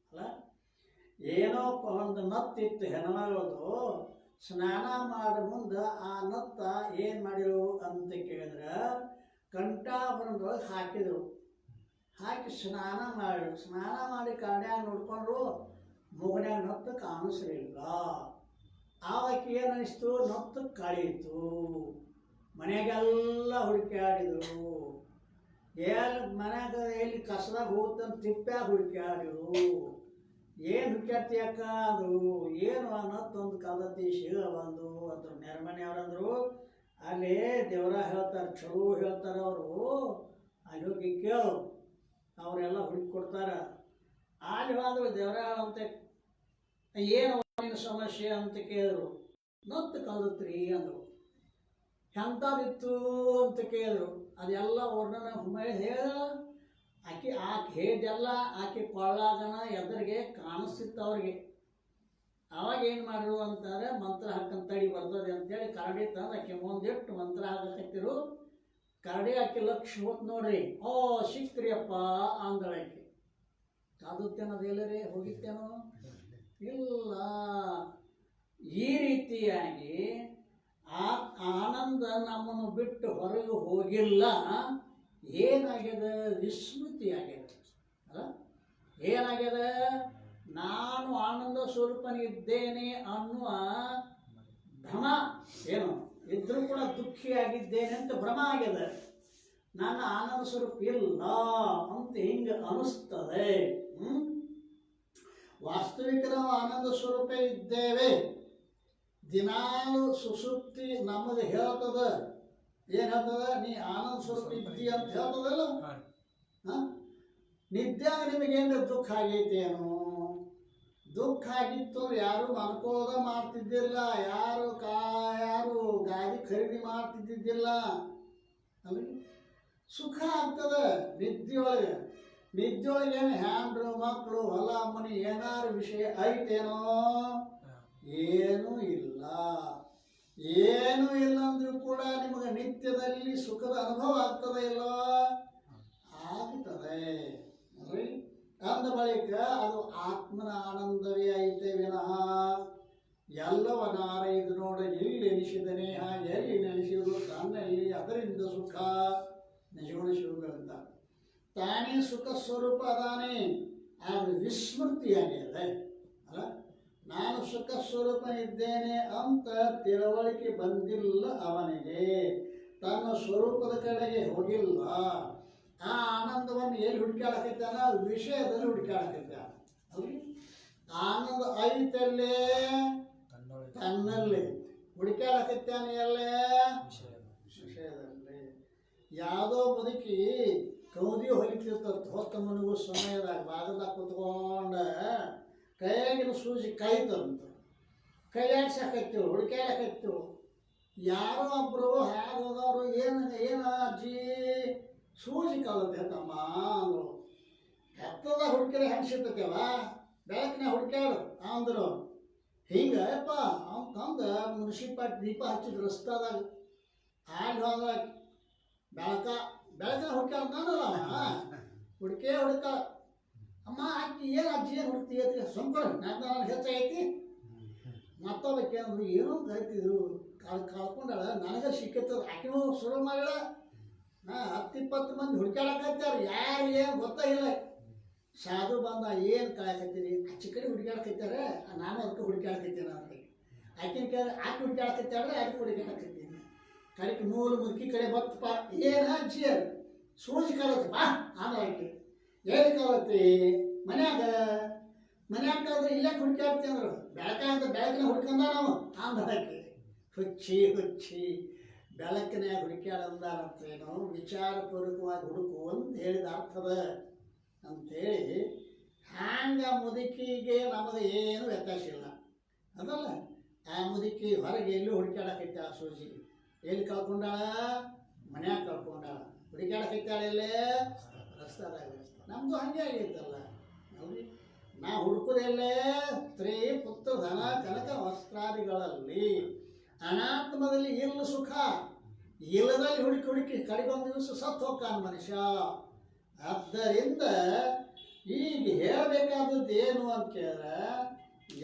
ಅಲ್ಲ. ಏನೋ ಒಂದು ನತ್ತಿತ್ತು ಹೆಣ್ಮಗಳದು, ಸ್ನಾನ ಮಾಡಿ ಮುಂದೆ ಆ ನತ್ತ ಏನು ಮಾಡಿರು ಅಂತ ಕೇಳಿದ್ರೆ ಕಂಠಾಭರಣದೊಳಗೆ ಹಾಕಿದರು. ಹಾಕಿ ಸ್ನಾನ ಮಾಡಿದ್ರು. ಸ್ನಾನ ಮಾಡಿ ಕಣ್ಯಾಗ ನೋಡ್ಕೊಂಡ್ರು, ಮುಗನ್ಯಾಗ ನತ್ತು ಕಾಣಿಸ್ಲಿಲ್ಲ. ಆವಾಗ ಏನು ಅನಿಸ್ತು, ನತ್ತು ಕಳೀತು. ಮನೆಗೆಲ್ಲ ಹುಡುಕಾಡಿದರು. ಮನ್ಯಾಗ ಎಲ್ಲಿ ಕಸದಾಗ ಹೋಗುತ್ತಂತ ತಿಪ್ಪ್ಯಾಗ ಹುಡುಕಾಡಿರು. ಏನು ಹುಡುಕಾಡ್ತೀಯಕ್ಕ ಅಂದರು. ಏನು ಅನ್ನತ್ತೊಂದು ಕಲತಿ ಶೀಲ ಬಂದು ಅದ್ರ ನೆರಮನೆಯವ್ರಂದ್ರು. ಅಲ್ಲಿ ದೇವರ ಹೇಳ್ತಾರೆ, ಚಲೋ ಹೇಳ್ತಾರೆ ಅವರು. ಅಲ್ಲಿ ಹೋಗಿ ಕೇಳು, ಅವರೆಲ್ಲ ಹುಡುಕಿ ಕೊಡ್ತಾರೆ. ಅಲ್ಲಿ ಹೋದ್ರು ದೇವರ ಹೇಳಂತೆ, ಏನು ಸಮಸ್ಯೆ ಅಂತ ಕೇಳಿದ್ರು. ನತ್ತು ಕಲ್ತ್ರಿ ಅಂದರು. ಎಂಥದಿತ್ತು ಅಂತ ಕೇಳಿದ್ರು. ಅದೆಲ್ಲ ವರ್ಣನ ಹೇಳ ಆಕೆ ಹೇಳಿದೆಲ್ಲ ಆಕೆ ಕೊಳ್ಳಾಗನ ಎದುರಿಗೆ ಕಾಣಿಸ್ತಿತ್ತು ಅವ್ರಿಗೆ. ಅವಾಗ ಏನು ಮಾಡಿರು ಅಂತಾರೆ, ಮಂತ್ರ ಹಾಕಂತ ತಡಿ ಬರ್ತದೆ ಅಂತೇಳಿ ಕರಡಿ ತಂದು ಆಕೆ ಮುಂದಿಟ್ಟು ಮಂತ್ರ ಹಾಕತ್ತಿರು. ಕರಡಿ ಆಕೆ ಲಕ್ಷ ಹೊತ್ತು ನೋಡ್ರಿ, ಓ ಸಿಕ್ಕ್ರಿಯಪ್ಪ ಅಂದಳಾಕೆ. ಕಾದುತ್ತೇನೋದೆಲ್ಲರೇ ಹೋಗಿತ್ತೇನೋ ಇಲ್ಲ. ಈ ರೀತಿಯಾಗಿ ಆ ಆನಂದ ನಮ್ಮನ್ನು ಬಿಟ್ಟು ಹೊರಗೆ ಹೋಗಿಲ್ಲ. ಏನಾಗ್ಯದ? ವಿಸ್ಮೃತಿ ಆಗ್ಯದ ಅಲ್ಲ. ಏನಾಗ್ಯದ? ನಾನು ಆನಂದ ಸ್ವರೂಪನಿದ್ದೇನೆ ಅನ್ನುವ ಭ್ರಮ ಏನು ಇದ್ರೂ ಕೂಡ ದುಃಖಿಯಾಗಿದ್ದೇನೆ ಅಂತ ಭ್ರಮ ಆಗಿದೆ. ನನ್ನ ಆನಂದ ಸ್ವರೂಪ ಇಲ್ಲ ಅಂತ ಹಿಂಗೆ ಅನಿಸ್ತದೆ. ವಾಸ್ತವಿಕ ನಾವು ಆನಂದ ಸ್ವರೂಪ ಇದ್ದೇವೆ. ದಿನಾಲು ಸುಸುಪ್ತಿ ನಮಗೆ ಹೇಳ್ತದ, ಏನ್ ಹೇಳ್ತದ? ನೀ ಆನಂದ ಸ್ವರೂಪ ಇದ್ದಿ ಅಂತ ಹೇಳ್ತದಲ್ಲ. ನಿದ್ಯಾಗ ನಿಮಗೇನು ದುಃಖ ಆಗೈತೇನು? ದುಃಖ ಆಗಿತ್ತು ಯಾರು ಅನ್ಕೋದ ಮಾಡ್ತಿದ್ದಿಲ್ಲ, ಯಾರು ಗಾಡಿ ಖರೀದಿ ಮಾಡ್ತಿದ್ದಿದ್ದಿಲ್ಲ. ಅಂದ್ರೆ ಸುಖ ಆಗ್ತದ ನಿದ್ಯೊಳಗೆ. ನಿದ್ಯೊಳಗೇನು ಹ್ಯಾಂಡ್ರು ಮಕ್ಕಳು ಹೊಲ ಮನೆ ಏನಾರು ವಿಷಯ ಐತೇನೋ? ಏನೂ ಇಲ್ಲ. ಏನೂ ಇಲ್ಲ ಅಂದ್ರೂ ಕೂಡ ನಿಮಗೆ ನಿತ್ಯದಲ್ಲಿ ಸುಖದ ಅನುಭವ ಆಗ್ತದೆ ಇಲ್ಲೋ? ಆಗ್ತದೆ. ಅಂದ ಬಳಿಕ ಅದು ಆತ್ಮನ ಆನಂದವೇ ಐತೆ ವಿನಃ ಎಲ್ಲವನಾರ ಇದು ನೋಡ ಎಲ್ಲಿ ಎನಿಸಿದ ನೇಹ ಎಲ್ಲಿ ನೆನೆಸಿದ್ರು ತನ್ನಲ್ಲಿ ಅದರಿಂದ ಸುಖ ನಿಜಗುಣ ಶಿವಗಳಂತ ತಾನೇ ಸುಖ ಸ್ವರೂಪ ಅದಾನೆ. ಆದರೆ ವಿಸ್ಮೃತಿಯಾಗಿದೆ ಅಲ್ಲ. ನಾನು ಸುಖ ಸ್ವರೂಪ ಇದ್ದೇನೆ ಅಂತ ತಿಳುವಳಿಕೆ ಬಂದಿಲ್ಲ ಅವನಿಗೆ. ತನ್ನ ಸ್ವರೂಪದ ಕಡೆಗೆ ಹೋಗಿಲ್ಲ. ಆ ಆನಂದವನ್ನು ಎಲ್ಲಿ ಹುಡುಕಾಡಕೈತಾನ? ವಿಷಯದಲ್ಲಿ ಹುಡುಕಾಡಕೈತ. ಆನಂದ ಐತಲ್ಲೇ ತನ್ನಲ್ಲಿ ಹುಡುಕಾಡಕೈತಾನ. ಎಲ್ಲೇ ವಿಷಯದಲ್ಲಿ. ಯಾವುದೋ ಬದುಕಿ ಕೌದಿ ಹೊಲಿತಿರ್ತದ ಹೊತ್ತ ಮನೆಗೂ ಸಮಯದಾಗ ಬಾಗದಾಗ ಕುತ್ಕೊಂಡ ಕೈಯಾಗಿನ ಸೂಜಿ ಕಾಯ್ತಂತ ಕೈಯಾಡ್ಸಕೈತಿವು, ಹುಡುಕಾಡಕೈತಿವು. ಯಾರೋ ಒಬ್ಬರು ಹೋದವರು ಏನು ಅಜ್ಜಿ ಸೂಜಿ ಕಲತೆ ತಮ್ಮ ಅಂದರು. ಕೆತ್ತದ ಹುಡುಕಿರ ಹೆಂಗೆ ಸಿಗ್ತೈತವ ಬೆಳಕಿನ ಹುಡುಕ್ಯಾಡು ಅಂದರು. ಹಿಂಗಪ್ಪ ಅಂತಂದು ಮುನ್ಸಿಪಾಲ್ಟಿ ದೀಪ ಹಚ್ಚಿದ ರಸ್ತಾದಾಗ ಆಗಿ ಹೋದ ಬೆಳಕಿನ ಹುಡುಕ್ಯಾಡ್ತಾನಲ್ಲ ಹುಡುಕೇ ಹುಡುಕ. ಅಮ್ಮ ಆಕಿ ಏನು ಅಜ್ಜಿ ಏನು ಹುಡುಕ್ತಿ ಸಂಕೊಳ್ಳಿ ನಾನು ಹೆಚ್ಚಾಗೈತಿ. ಮತ್ತೊಬ್ಬಕ್ಕೇನಂದ್ರು ಏನೋ ಕೈತಿದ್ರು ಕಳ್ಕೊಂಡಾಳ ನನಗೆ ಸಿಕ್ಕತ್ತದ. ಆಕಿನೂ ಶುರು ಮಾಡಲ್ಲ. 10-20 ಮಂದಿ ಹುಡುಕಾಡಕತ್ತಾರ. ಯಾರು ಏನು ಗೊತ್ತಾಗಿಲ್ಲ. ಸಾಧು ಬಂದ ಏನು ಕಾಯಕತ್ತೀರಿ? ಆಚೆ ಕಡೆ ಹುಡುಕಾಡಕತ್ತಾರೆ, ನಾನು ಅದಕ್ಕೆ ಹುಡುಕಾಡಕತ್ತೀನಿ ಅವ್ರಿಗೆ. ಆಕಿನ ಕೇಳಿ ಆಕೆ ಹುಡುಕಾಡಕತ್ತಾಳೆ, ಅದಕ್ಕೆ ಹುಡುಕಾಡಕತ್ತೀನಿ. ಕಡೆಗೆ ನೂರು ಮುದುಕಿ ಕಡೆ ಬತ್ತಪ್ಪ. ಏನು ಅಜ್ಜಿ ಸೂಜಿ ಕಲತ್ತಪ್ಪ ಆಮೇಲೆ ಆಕೆ ಎಲ್ಲಿ ಕಲತ್ತಿ? ಮನ್ಯಾಗ ಕಲಿದ್ರೆ ಇಲ್ಲೇ ಹುಡುಕಾಡ್ತೀವಿ ಅಂದ್ರು. ಬೆಳಕಿನ ಹುಡ್ಕಂದ ನಾವು ಆಮೇಲೆ ಆಕೆ ಹುಚ್ಚಿ ಬೆಳಕಿನಾಗ ಹುಡುಕ್ಯಾಡಂದಾರಂತೇನು ವಿಚಾರಪೂರ್ವಕವಾಗಿ ಹುಡುಕು ಅಂತ ಹೇಳಿದ ಅರ್ಥದ ಅಂಥೇಳಿ. ಹ್ಯಾಂಗ ಮುದುಕಿಗೆ ನಮಗೆ ಏನು ವ್ಯತ್ಯಾಸ ಇಲ್ಲ ಅದಲ್ಲ. ಆ ಮುದುಕಿ ಹೊರಗೆ ಎಲ್ಲೂ ಹುಡುಕ್ಯಾಡಕೈತೆ. ಆ ಸೂಜಿ ಎಲ್ಲಿ ಕಳ್ಕೊಂಡಾಳ? ಮನ್ಯಾಗ ಕಳ್ಕೊಂಡಾಳ. ಹುಡುಕ್ಯಾಡಕೈತಾಳ ಎಲ್ಲೇ? ರಸ್ತಾದಾಗ. ನಮ್ಮದು ಹಾಗೆ ಆಗೈತಲ್ಲ. ನೋಡಿ, ನಾ ಹುಡುಕುದೆಲ್ಲೇ ಸ್ತ್ರೀ ಪುತ್ರ ಧನ ಕನಕ ವಸ್ತ್ರಾದಿಗಳಲ್ಲಿ. ಅನಾತ್ಮದಲ್ಲಿ ಇಲ್ಲ ಸುಖ. ಇಲ್ಲದಲ್ಲಿ ಹುಡುಕಿ ಕಡೆಗೊಂದು ದಿವಸ ಸತ್ತು ಹೋಗ್ತಾನ ಮನುಷ್ಯ. ಆದ್ದರಿಂದ ಈಗ ಹೇಳಬೇಕಾದದ್ದು ಏನು ಅಂತ ಕೇಳಿದ್ರೆ,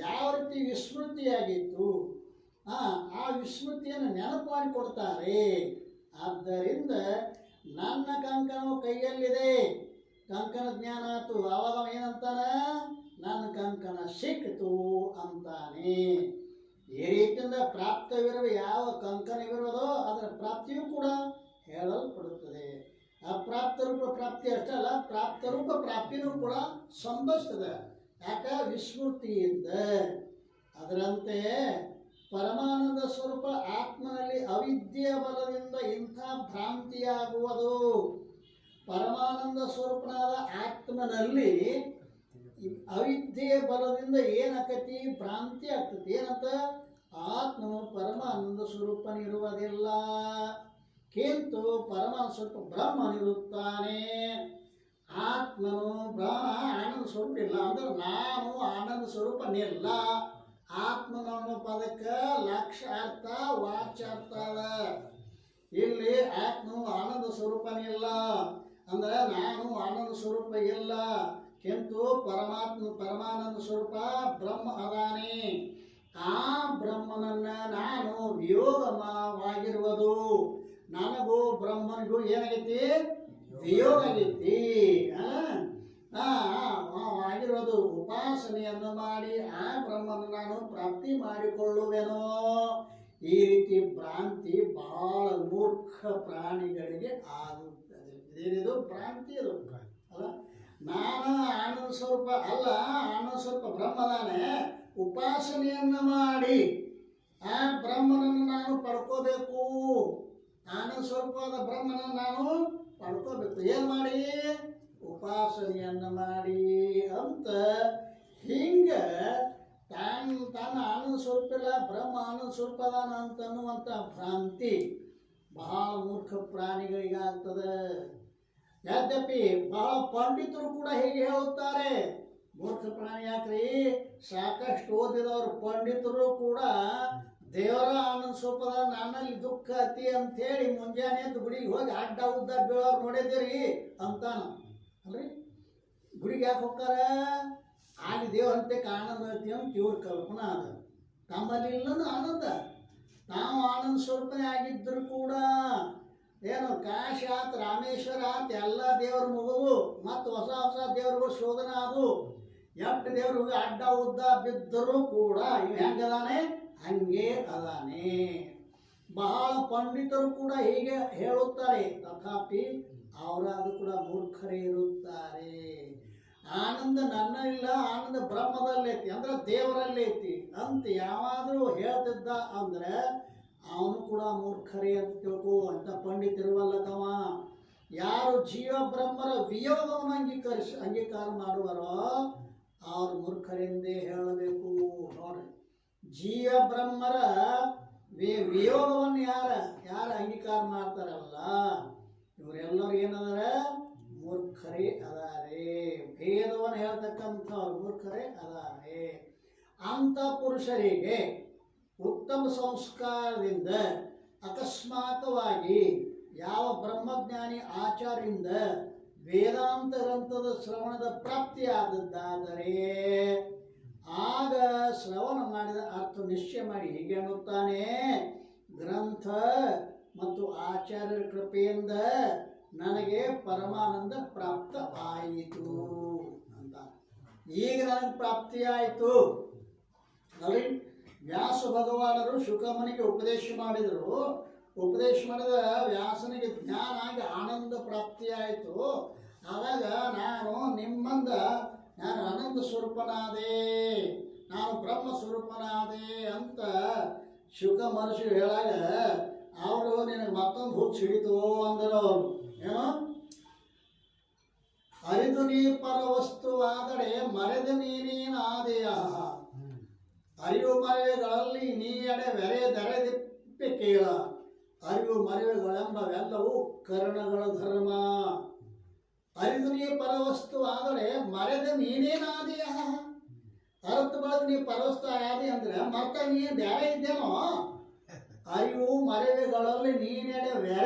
ಯಾವ ರೀತಿ ವಿಸ್ಮೃತಿಯಾಗಿತ್ತು ಆ ವಿಸ್ಮೃತಿಯನ್ನು ನೆನಪು ಮಾಡಿಕೊಡ್ತಾರೆ. ಆದ್ದರಿಂದ ನನ್ನ ಕಂಕಣವು ಕೈಯಲ್ಲಿದೆ, ಕಂಕಣ ಜ್ಞಾನ ಆಯ್ತು. ಆವಾಗ ಏನಂತಾನ? ನನ್ನ ಕಂಕಣ ಸಿಕ್ಕಿತು ಅಂತಾನೆ. ಈ ರೀತಿಯಿಂದ ಪ್ರಾಪ್ತವಿರುವ ಯಾವ ಕಂಕಣವಿರೋದೋ ಅದರ ಪ್ರಾಪ್ತಿಯೂ ಕೂಡ ಹೇಳಲ್ಪಡುತ್ತದೆ. ಅಪ್ರಾಪ್ತ ರೂಪ ಪ್ರಾಪ್ತಿ ಅಷ್ಟೇ ಅಲ್ಲ, ಪ್ರಾಪ್ತ ರೂಪ ಪ್ರಾಪ್ತಿನೂ ಕೂಡ ಸಂಭವಿಸ್ತದೆ. ಯಾಕೆ? ವಿಸ್ಮೃತಿಯಿಂದ. ಅದರಂತೆ ಪರಮಾನಂದ ಸ್ವರೂಪ ಆತ್ಮನಲ್ಲಿ ಅವಿದ್ಯೆಯ ಬಲದಿಂದ ಇಂಥ ಭ್ರಾಂತಿಯಾಗುವುದು. ಪರಮಾನಂದ ಸ್ವರೂಪನಾದ ಆತ್ಮನಲ್ಲಿ ಅವಿದ್ಯೆಯ ಬಲದಿಂದ ಏನಾಕತಿ? ಭ್ರಾಂತಿ ಆಗ್ತದೆ. ಏನಂತ? ಆತ್ಮನು ಪರಮಾನಂದ ಸ್ವರೂಪನಿರುವುದಿಲ್ಲ, ಕಿಂತು ಪರಮಾನಂದ ಸ್ವರೂಪ ಬ್ರಹ್ಮನಿರುತ್ತಾನೆ. ಆತ್ಮನು ಆನಂದ ಸ್ವರೂಪ ಇಲ್ಲ ಅಂದ್ರೆ ನಾನು ಆನಂದ ಸ್ವರೂಪನಿಲ್ಲ. ಆತ್ಮನನ್ನು ಪದಕ್ಕೆ ಲಕ್ಷ್ಯಾರ್ಥ ವಾಚ್ಯಾರ್ಥ ಅದ. ಇಲ್ಲಿ ಆತ್ಮನು ಆನಂದ ಸ್ವರೂಪನಿಲ್ಲ ಅಂದ್ರೆ ನಾನು ಆನಂದ ಸ್ವರೂಪ ಇಲ್ಲ, ಕಿಂತು ಪರಮಾನಂದ ಸ್ವರೂಪ ಬ್ರಹ್ಮ ಅದಾನೆ. ಆ ಬ್ರಹ್ಮನನ್ನ ನಾನು ವಿಯೋಗವಾಗಿರುವುದು. ನನಗೂ ಬ್ರಹ್ಮನಿಗೂ ಏನಾಗೈತಿ? ವಿಯೋಗ ಆಗೈತಿ. ಆಗಿರೋದು ಉಪಾಸನೆಯನ್ನು ಮಾಡಿ ಆ ಬ್ರಹ್ಮನ ನಾನು ಪ್ರಾಪ್ತಿ ಮಾಡಿಕೊಳ್ಳುವೆನೋ. ಈ ರೀತಿ ಭ್ರಾಂತಿ ಬಹಳ ಮೂರ್ಖ ಪ್ರಾಣಿಗಳಿಗೆ ಆಗುತ್ತದೆ. ಇದೇನಿದು ಭ್ರಾಂತಿ ಇದು ಅಲ್ಲ. ನಾನು ಆನಂದ ಸ್ವರೂಪ ಅಲ್ಲ, ಆನಂದ ಸ್ವರೂಪ ಬ್ರಹ್ಮದಾನೆ. ಉಪಾಸನೆಯನ್ನು ಮಾಡಿ ಆ ಬ್ರಹ್ಮನನ್ನು ನಾನು ಪಡ್ಕೋಬೇಕು. ಆನಂದ ಸ್ವರೂಪವಾದ ಬ್ರಹ್ಮನನ್ನು ನಾನು ಪಡ್ಕೋಬೇಕು. ಏನು ಮಾಡಿ? ಉಪಾಸನೆಯನ್ನು ಮಾಡಿ ಅಂತ ಹಿಂಗ ತನ್ನ ಆನಂದ ಸ್ವರೂಪ ಇಲ್ಲ, ಬ್ರಹ್ಮ ಆನಂದ ಸ್ವರೂಪ ಅದಾನ ಅಂತನ್ನುವಂಥ ಭ್ರಾಂತಿ ಬಹಳ ಮೂರ್ಖ ಪ್ರಾಣಿಗಳಿಗಾಗ್ತದೆ. ಯದ್ಯಪಿ ಬಹಳ ಪಂಡಿತರು ಕೂಡ ಹೀಗೆ ಹೇಳುತ್ತಾರೆ. ಮೂರ್ಖ ಪ್ರಾಣಿ ಯಾಕ್ರಿ? ಸಾಕಷ್ಟು ಓದಿದವರು ಪಂಡಿತರು ಕೂಡ ದೇವರ ಆನಂದ ಸ್ವರೂಪದ ನನ್ನಲ್ಲಿ ದುಃಖ ಅತಿ ಅಂಥೇಳಿ ಮುಂಜಾನೆ ಎದ್ದು ಗುಡಿಗೆ ಹೋಗಿ ಅಡ್ಡ ಉದ್ದ ಬೀಳೋರು ನೋಡಿದ್ದೀರಿ ಅಂತಾನ ಅಲ್ರಿ. ಗುಡಿಗೆ ಯಾಕೆ ಹೋಗ್ತಾರ? ಆಗಿ ದೇವರಂತೆ ಆನಂದ ಐತಿ ಅಂತ ಇವ್ರ ಕಲ್ಪನಾ ಅದ. ತಮ್ಮಲ್ಲಿ ಇಲ್ಲನು ಆನಂದ. ನಾವು ಆನಂದ ಸ್ವರೂಪನೇ ಆಗಿದ್ದರೂ ಕೂಡ ಏನು ಕಾಶಿ ಆತ್, ರಾಮೇಶ್ವರ ಆತ್, ಎಲ್ಲ ದೇವರು ಮುಗಿದು ಮತ್ತು ಹೊಸ ಹೊಸ ದೇವರುಗಳು ಶೋಧನೆ ಆದವು. ಎಷ್ಟು ದೇವ್ರಿಗೆ ಅಡ್ಡ ಉದ್ದ ಬಿದ್ದರೂ ಕೂಡ ಇವು ಹೆಂಗದಾನೆ ಹಂಗೆ ಅದಾನೆ. ಬಹಳ ಪಂಡಿತರು ಕೂಡ ಹೀಗೆ ಹೇಳುತ್ತಾರೆ. ತಥಾಪಿ ಅವರಾದರೂ ಕೂಡ ಮೂರ್ಖರೇ ಇರುತ್ತಾರೆ. ಆನಂದ ನನ್ನಿಲ್ಲ, ಆನಂದ ಬ್ರಹ್ಮದಲ್ಲೈತಿ ಅಂದ್ರೆ ದೇವರಲ್ಲೈತಿ ಅಂತ ಯಾವಾದರೂ ಹೇಳ್ತಿದ್ದ ಅಂದ್ರೆ ಅವನು ಕೂಡ ಮೂರ್ಖರೇ ಅಂತ ತಿಳ್ಕೊ. ಅಂತ ಪಂಡಿತರಿವಲ್ಲಕವ. ಯಾರು ಜೀವ ಬ್ರಹ್ಮರ ವಿಯೋಗವನ್ನು ಅಂಗೀಕಾರ ಮಾಡುವರೋ ಅವ್ರು ಮೂರ್ಖರೆಂದೇ ಹೇಳಬೇಕು. ನೋಡ್ರಿ, ಜೀವ ಬ್ರಹ್ಮರ ವಿಯೋಗವನ್ನು ಯಾರು ಅಂಗೀಕಾರ ಮಾಡ್ತಾರಲ್ಲ ಇವರೆಲ್ಲರೂ ಏನದಾರ? ಮೂರ್ಖರೇ ಅದಾರೆ. ಭೇದವನ್ನು ಹೇಳ್ತಕ್ಕಂಥವ್ರು ಮೂರ್ಖರೇ ಅದಾರೆ. ಅಂಥ ಪುರುಷರಿಗೆ ಉತ್ತಮ ಸಂಸ್ಕಾರದಿಂದ ಅಕಸ್ಮಾತವಾಗಿ ಯಾವ ಬ್ರಹ್ಮಜ್ಞಾನಿ ಆಚಾರ್ಯರಿಂದ ವೇದಾಂತ ಗ್ರಂಥದ ಶ್ರವಣದ ಪ್ರಾಪ್ತಿಯಾದದ್ದಾದರೆ ಆಗ ಶ್ರವಣ ಮಾಡಿದ ಅರ್ಥ ನಿಶ್ಚಯ ಮಾಡಿ ಹೀಗೆ ಅನ್ನುತ್ತಾನೆ, ಗ್ರಂಥ ಮತ್ತು ಆಚಾರ್ಯರ ಕೃಪೆಯಿಂದ ನನಗೆ ಪರಮಾನಂದ ಪ್ರಾಪ್ತವಾಯಿತು ಅಂತ. ಈಗ ನನಗೆ ಪ್ರಾಪ್ತಿಯಾಯಿತು ನೋಡಿ. ವ್ಯಾಸ ಭಗವಾನರು ಶುಕಮನಿಗೆ ಉಪದೇಶ ಮಾಡಿದರು. ಉಪದೇಶ ಮಾಡಿದ ವ್ಯಾಸನಿಗೆ ಜ್ಞಾನ ಆಗಿ ಆನಂದ ಪ್ರಾಪ್ತಿಯಾಯಿತು. ಆವಾಗ ನಾನು ನಿಮ್ಮಂದ ನಾನು ಆನಂದ ಸ್ವರೂಪನಾದೆ, ನಾನು ಬ್ರಹ್ಮ ಸ್ವರೂಪನಾದೆ ಅಂತ ಶುಕ ಮಹರ್ಷಿ ಹೇಳಾಗ ಅವರು ನಿನಗೆ ಮತ್ತೊಂದು ಹುಚ್ಚು ಹಿಡಿತು ಅಂದರು. ಅವರು ಏನು? ಅರಿದು ನೀ ಪರ ವಸ್ತುವಾದರೆ ಮರೆದ ನೀನೇನಾದೆಯ. ಅರಿವು ಮರೆವೆಗಳಲ್ಲಿ ನೀ ಎಡೆ ದೆರೆದಿಪ್ಪೆ ಕೇಳ. ಅರಿವು ಮರೆವೆಗಳೆಂಬವೆಲ್ಲವೂ ಕರ್ಣಗಳ ಧರ್ಮ. ಅರಿದು ನೀ ಪರವಸ್ತು ಆದರೆ ಮರೆದ ನೀನೇನಾದೆಯ. ಅರ್ಥ ಬಳಕ ನೀ ಪರವಸ್ತು ಆದಿ ಅಂದ್ರೆ ಮತ್ತೆ ನೀ ಬೇರೆ ಇದ್ದೇನೋ. ಅರಿವು ಮರೆವೆಗಳಲ್ಲಿ ನೀನೆಡೆ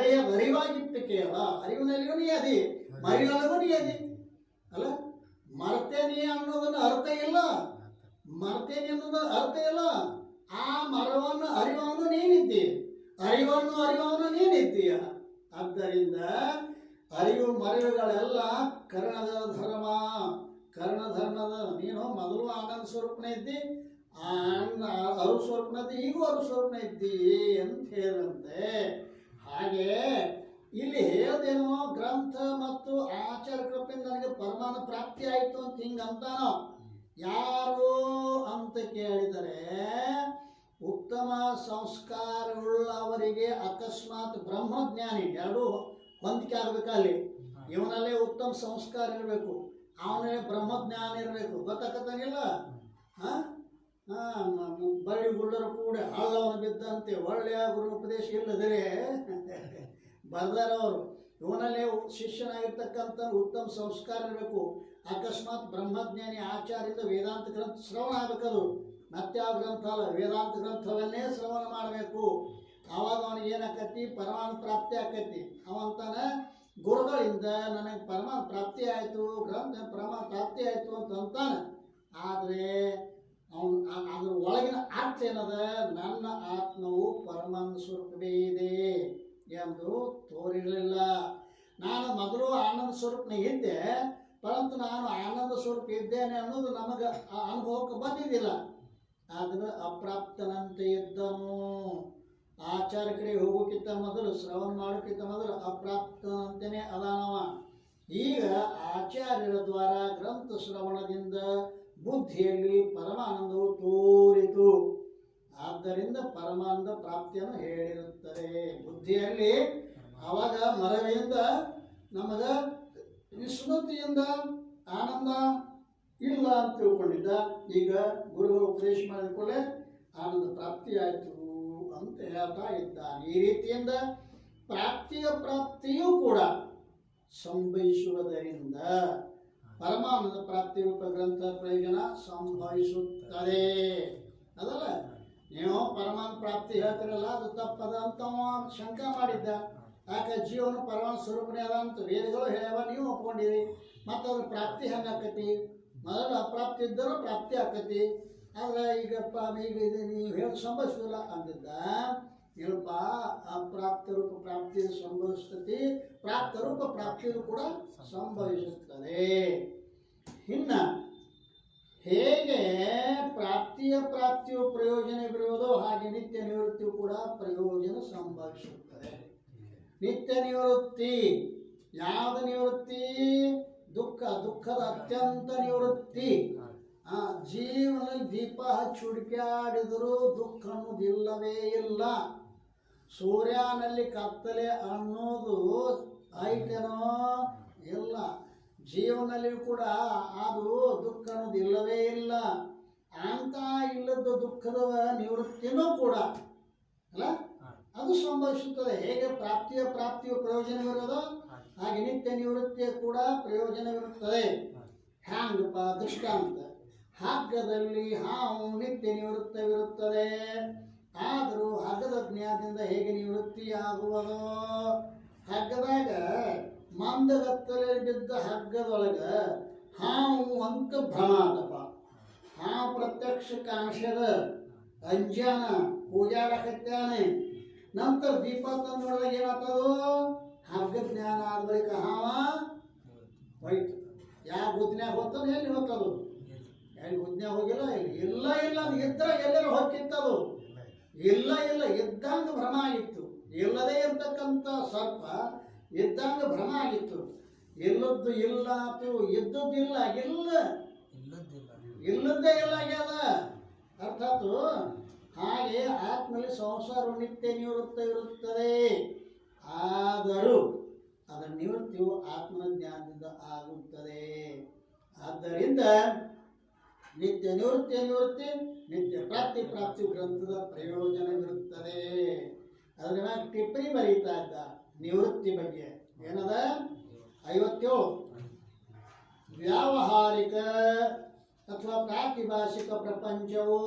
ಅರಿವಾಗಿಪ್ಪೆ ಕೇಳ. ಅರಿವಿನಲ್ಲಿಯೂ ನೀ ಅದಿ, ಮರಿವಲ್ಲಿಗೂ ನೀ ಅದಿ ಅಲ್ಲ. ಮರ್ತೇನಿ ಅನ್ನೋದನ್ನ ಅರ್ಥ ಇಲ್ಲ, ಮರ್ತೇನೆ ಅನ್ನೋದು ಅರ್ಥ ಇಲ್ಲ. ಆ ಮರವನ್ನು ಅರಿವನು ನೀನಿದ್ದಿ, ಅರಿವನು ನೀನಿದ್ದೀಯ. ಆದ್ದರಿಂದ ಅರಿವು ಮರೆವುಗಳೆಲ್ಲ ಕರ್ಣದ ಧರ್ಮ. ಕರ್ಣಧರ್ಮದ ನೀನು ಮೊದಲು ಆನಂದ ಸ್ವರೂಪನೇ ಇದ್ದಿ, ಅರು ಸ್ವರೂಪನದ್ದು ಈಗೂ ಅರು ಸ್ವರೂಪನ ಇದ್ದಿ ಅಂತ ಹೇಳಂತೆ. ಹಾಗೆ ಇಲ್ಲಿ ಹೇಳ್ದೇನೋ ಗ್ರಂಥ ಮತ್ತು ಆಚಾರ ಕೃಪೆಯಿಂದ ನನಗೆ ಪರಮಾನ ಪ್ರಾಪ್ತಿ ಆಯಿತು ಅಂತ ಹಿಂಗಂತಾನೋ. ಯಾರು ಅಂತ ಕೇಳಿದರೆ ಉತ್ತಮ ಸಂಸ್ಕಾರವುಳ್ಳವರಿಗೆ ಅಕಸ್ಮಾತ್ ಬ್ರಹ್ಮಜ್ಞಾನಿ ಎರಡೂ ಹೊಂದಿಕೆ ಆಗಬೇಕಲ್ಲಿ. ಇವನಲ್ಲೇ ಉತ್ತಮ ಸಂಸ್ಕಾರ ಇರಬೇಕು, ಅವನಲ್ಲೇ ಬ್ರಹ್ಮಜ್ಞಾನ ಇರಬೇಕು. ಗೊತ್ತಾಗತ್ತಂಗಿಲ್ಲ? ಬಳ್ಳಿ ಗುಳ್ಳರು ಕೂಡ ಹಳ್ಳವನ್ನು ಬಿದ್ದಂತೆ ಒಳ್ಳೆಯ ಗುರು ಉಪದೇಶ ಇಲ್ಲದರೆ ಬರ್ದಾರವರು. ಇವನಲ್ಲೇ ಶಿಷ್ಯನಾಗಿರ್ತಕ್ಕಂಥ ಉತ್ತಮ ಸಂಸ್ಕಾರ ಇರಬೇಕು. ಅಕಸ್ಮಾತ್ ಬ್ರಹ್ಮಜ್ಞಾನಿ ಆಚಾರ್ಯದಿಂದ ವೇದಾಂತ ಗ್ರಂಥ ಶ್ರವಣ ಆಗಬೇಕದು. ಮತ್ಯಾವ ಗ್ರಂಥ ಅಲ್ಲ, ವೇದಾಂತ ಗ್ರಂಥವನ್ನೇ ಶ್ರವಣ ಮಾಡಬೇಕು. ಆವಾಗ ಅವನಿಗೆ ಏನಾಕತಿ? ಪರಮಾನ ಪ್ರಾಪ್ತಿ ಆಕತಿ. ಅವಂತಾನ ಗುರುಗಳಿಂದ ನನಗೆ ಪರಮಾನ ಪ್ರಾಪ್ತಿ ಆಯಿತು, ಗ್ರಂಥ ಪರಮಾನ ಪ್ರಾಪ್ತಿ ಆಯಿತು ಅಂತ ಅಂತಾನೆ. ಆದರೆ ಅವನು ಅದ್ರ ಒಳಗಿನ ಅರ್ಥ ಏನದ? ನನ್ನ ಆತ್ಮವು ಪರಮಾನಂದ ಸ್ವರೂಪವೇ ಇದೆ ಎಂದು ತೋರಿರಲಿಲ್ಲ. ನಾನು ಮೊದಲು ಆನಂದ ಸ್ವರೂಪನೇ ಇದ್ದೆ, ಪರಂತು ನಾನು ಆನಂದ ಸ್ವರೂಪ ಇದ್ದೇನೆ ಅನ್ನೋದು ನಮಗೆ ಆ ಅನುಭವಕ್ಕೆ ಬಂದಿದ್ದಿಲ್ಲ. ಆದ್ರೆ ಅಪ್ರಾಪ್ತನಂತೆ ಇದ್ದನು. ಆಚಾರ್ಯ ಕಡೆ ಹೋಗೋಕ್ಕಿಂತ ಮೊದಲು, ಶ್ರವಣ ಮಾಡೋಕ್ಕಿಂತ ಮೊದಲು ಅಪ್ರಾಪ್ತನಂತೆಯೇ ಅದಾನವ. ಈಗ ಆಚಾರ್ಯರ ದ್ವಾರ ಗ್ರಂಥ ಶ್ರವಣದಿಂದ ಬುದ್ಧಿಯಲ್ಲಿ ಪರಮಾನಂದವು ತೋರಿತು. ಆದ್ದರಿಂದ ಪರಮಾನಂದ ಪ್ರಾಪ್ತಿಯನ್ನು ಹೇಳಿರುತ್ತದೆ. ಬುದ್ಧಿಯಲ್ಲಿ ಅವಾಗ ಮರವಿಯಿಂದ ನಮಗ ವಿಸ್ಮೃತಿಯಿಂದ ಆನಂದ ಇಲ್ಲ ಅಂತ ತಿಳ್ಕೊಂಡಿದ್ದ. ಈಗ ಗುರುಗಳು ಉಪದೇಶ ಮಾಡಿದ ಕೂಡಲೇ ಆನಂದ ಪ್ರಾಪ್ತಿಯಾಯಿತು ಅಂತ ಹೇಳ್ತಾ ಇದ್ದಾನೆ. ಈ ರೀತಿಯಿಂದ ಪ್ರಾಪ್ತಿಯೂ ಕೂಡ ಸಂಭವಿಸುವುದರಿಂದ ಪರಮಾನಂದ ಪ್ರಾಪ್ತಿ ರೂಪ ಗ್ರಂಥ ಪ್ರಯೋಜನ ಸಂಭವಿಸುತ್ತದೆ. ಅದಲ್ಲ, ನೀವು ಪರಮಾನಂದ ಪ್ರಾಪ್ತಿ ಹೇಳ್ತಿರಲ್ಲ, ಅದು ತಪ್ಪದ ಅಂತ ಶಂಕ ಮಾಡಿದ್ದ. ಯಾಕೆ ಜೀವನ ಪರಮಾನಂದ ಸ್ವರೂಪನೇ ಅದ ಅಂತ ವೇದಗಳು ಹೇಳ್ಯಾವ, ನೀವು ಒಪ್ಕೊಂಡಿರಿ. ಮತ್ತು ಅದ್ರ ಪ್ರಾಪ್ತಿ ಹೆಂಗಾಕತಿ? ಮೊದಲು ಅಪ್ರಾಪ್ತಿ ಇದ್ದರೂ ಪ್ರಾಪ್ತಿ ಆಕತಿ. ಆದ್ರೆ ಈಗ ಇದು ನೀವು ಹೇಳಿ ಸಂಭವಿಸೋದಿಲ್ಲ ಅಂದಿದ್ದ. ಏನಪ್ಪ, ಅಪ್ರಾಪ್ತ ರೂಪ ಪ್ರಾಪ್ತಿ ಸಂಭವಿಸ್ತತಿ, ಪ್ರಾಪ್ತ ರೂಪ ಪ್ರಾಪ್ತಿಯು ಕೂಡ ಸಂಭವಿಸುತ್ತದೆ. ಇನ್ನ ಹೇಗೆ ಪ್ರಾಪ್ತಿಯು ಪ್ರಯೋಜನವಿರುವುದೋ ಹಾಗೆ ನಿತ್ಯ ನಿವೃತ್ತಿಯು ಕೂಡ ಪ್ರಯೋಜನ ಸಂಭವಿಸುತ್ತದೆ. ನಿತ್ಯ ನಿವೃತ್ತಿ ಯಾವುದು ನಿವೃತ್ತಿ? ದುಃಖದ ಅತ್ಯಂತ ನಿವೃತ್ತಿ. ಜೀವನದಲ್ಲಿ ದೀಪ ಹಚ್ಚಿ ಹುಡುಕಾಡಿದರೂ ದುಃಖ ಅನ್ನೋದಿಲ್ಲವೇ ಇಲ್ಲ. ಸೂರ್ಯನಲ್ಲಿ ಕತ್ತಲೆ ಅನ್ನೋದು ಐತೇನೋ? ಇಲ್ಲ. ಜೀವನದಲ್ಲಿ ಕೂಡ ಅದು ದುಃಖ ಅನ್ನೋದಿಲ್ಲವೇ ಇಲ್ಲ. ಅಂತ ಇಲ್ಲದ ದುಃಖದ ನಿವೃತ್ತಿನೂ ಕೂಡ ಅಲ್ಲ, ಅದು ಸಂಭವಿಸುತ್ತದೆ. ಹೇಗೆ ಪ್ರಾಪ್ತಿಯು ಪ್ರಯೋಜನವಿರೋದು ಹಾಗೆ ನಿತ್ಯ ನಿವೃತ್ತಿಯ ಕೂಡ ಪ್ರಯೋಜನವಿರುತ್ತದೆ. ಹ್ಯಾಂಗಪ್ಪ? ದೃಷ್ಟಾಂತ. ಹಗ್ಗದಲ್ಲಿ ಹಾವು ನಿತ್ಯ ನಿವೃತ್ತವಿರುತ್ತದೆ. ಆದರೂ ಹಗ್ಗದ ಜ್ಞಾನದಿಂದ ಹೇಗೆ ನಿವೃತ್ತಿಯಾಗುವುದು? ಹಗ್ಗದಾಗ ಮಂದಗತ್ತಲೆ ಬಿದ್ದ ಹಗ್ಗದೊಳಗ ಹಾವು ಅಂತ ಭ್ರಮ ಆತಪ್ಪ. ಹಾವು ಪ್ರತ್ಯಕ್ಷ ಕಾಣಿಸ್ಯದ, ಅಂಜಾನ ಕೂಜಾಡಕತ್ಯಾನೆ. ನಂತರ ದೀಪ ತಂದು ನೋಡಿದಾಗ ಏನಾಗ್ತದೋ? ಹಗ್ಗ ಜ್ಞಾನ ಆದ ಬಳಿಕ ಹಾವ ಹೋಯ್ತು. ಯಾವ ಗುದ್ನ್ಯಾಗ ಹೋಗ್ತಾನೆ? ಎಲ್ಲಿ ಹೋಗ್ತದು? ಎಲ್ಲಿ ಗುದ್ನ್ಯಾಗ ಹೋಗಿಲ್ಲ. ಇಲ್ಲ ಅದು ಇದ್ದ ಎಲ್ಲರೂ ಹೋಗಿತ್ತದು. ಇಲ್ಲ ಇದ್ದಂಗ ಭ್ರಮ ಆಗಿತ್ತು. ಇಲ್ಲದೇ ಇರ್ತಕ್ಕಂಥ ಸರ್ಪ ಇದ್ದಂಗ ಭ್ರಮ ಆಗಿತ್ತು. ಇಲ್ಲದ್ದು ಇಲ್ಲ ಆತು, ಇದ್ದದ್ದು ಇಲ್ಲ ಇಲ್ಲದ್ದೇ ಇಲ್ಲ ಆಗ್ಯದ. ಅರ್ಥಾತ್ ಹಾಗೆ ಆತ್ಮಲ್ಲಿ ಸಂಸಾರ ನಿತ್ಯ ನಿವೃತ್ತವಿರುತ್ತದೆ. ಆದರೂ ಅದರ ನಿವೃತ್ತಿಯು ಆತ್ಮನ ಜ್ಞಾನದಿಂದ ಆಗುತ್ತದೆ. ಆದ್ದರಿಂದ ನಿತ್ಯ ನಿವೃತ್ತಿ ನಿತ್ಯ ಪ್ರಾಪ್ತಿ ಗ್ರಂಥದ ಪ್ರಯೋಜನವಿರುತ್ತದೆ. ಅದರ ಟಿಪ್ಪಣಿ ಬರೀತಾ ಇದ್ದ ನಿವೃತ್ತಿ ಬಗ್ಗೆ. ಏನದ? 57. ವ್ಯಾವಹಾರಿಕ ಅಥವಾ ಪ್ರಾತಿಭಾಷಿಕ ಪ್ರಪಂಚವು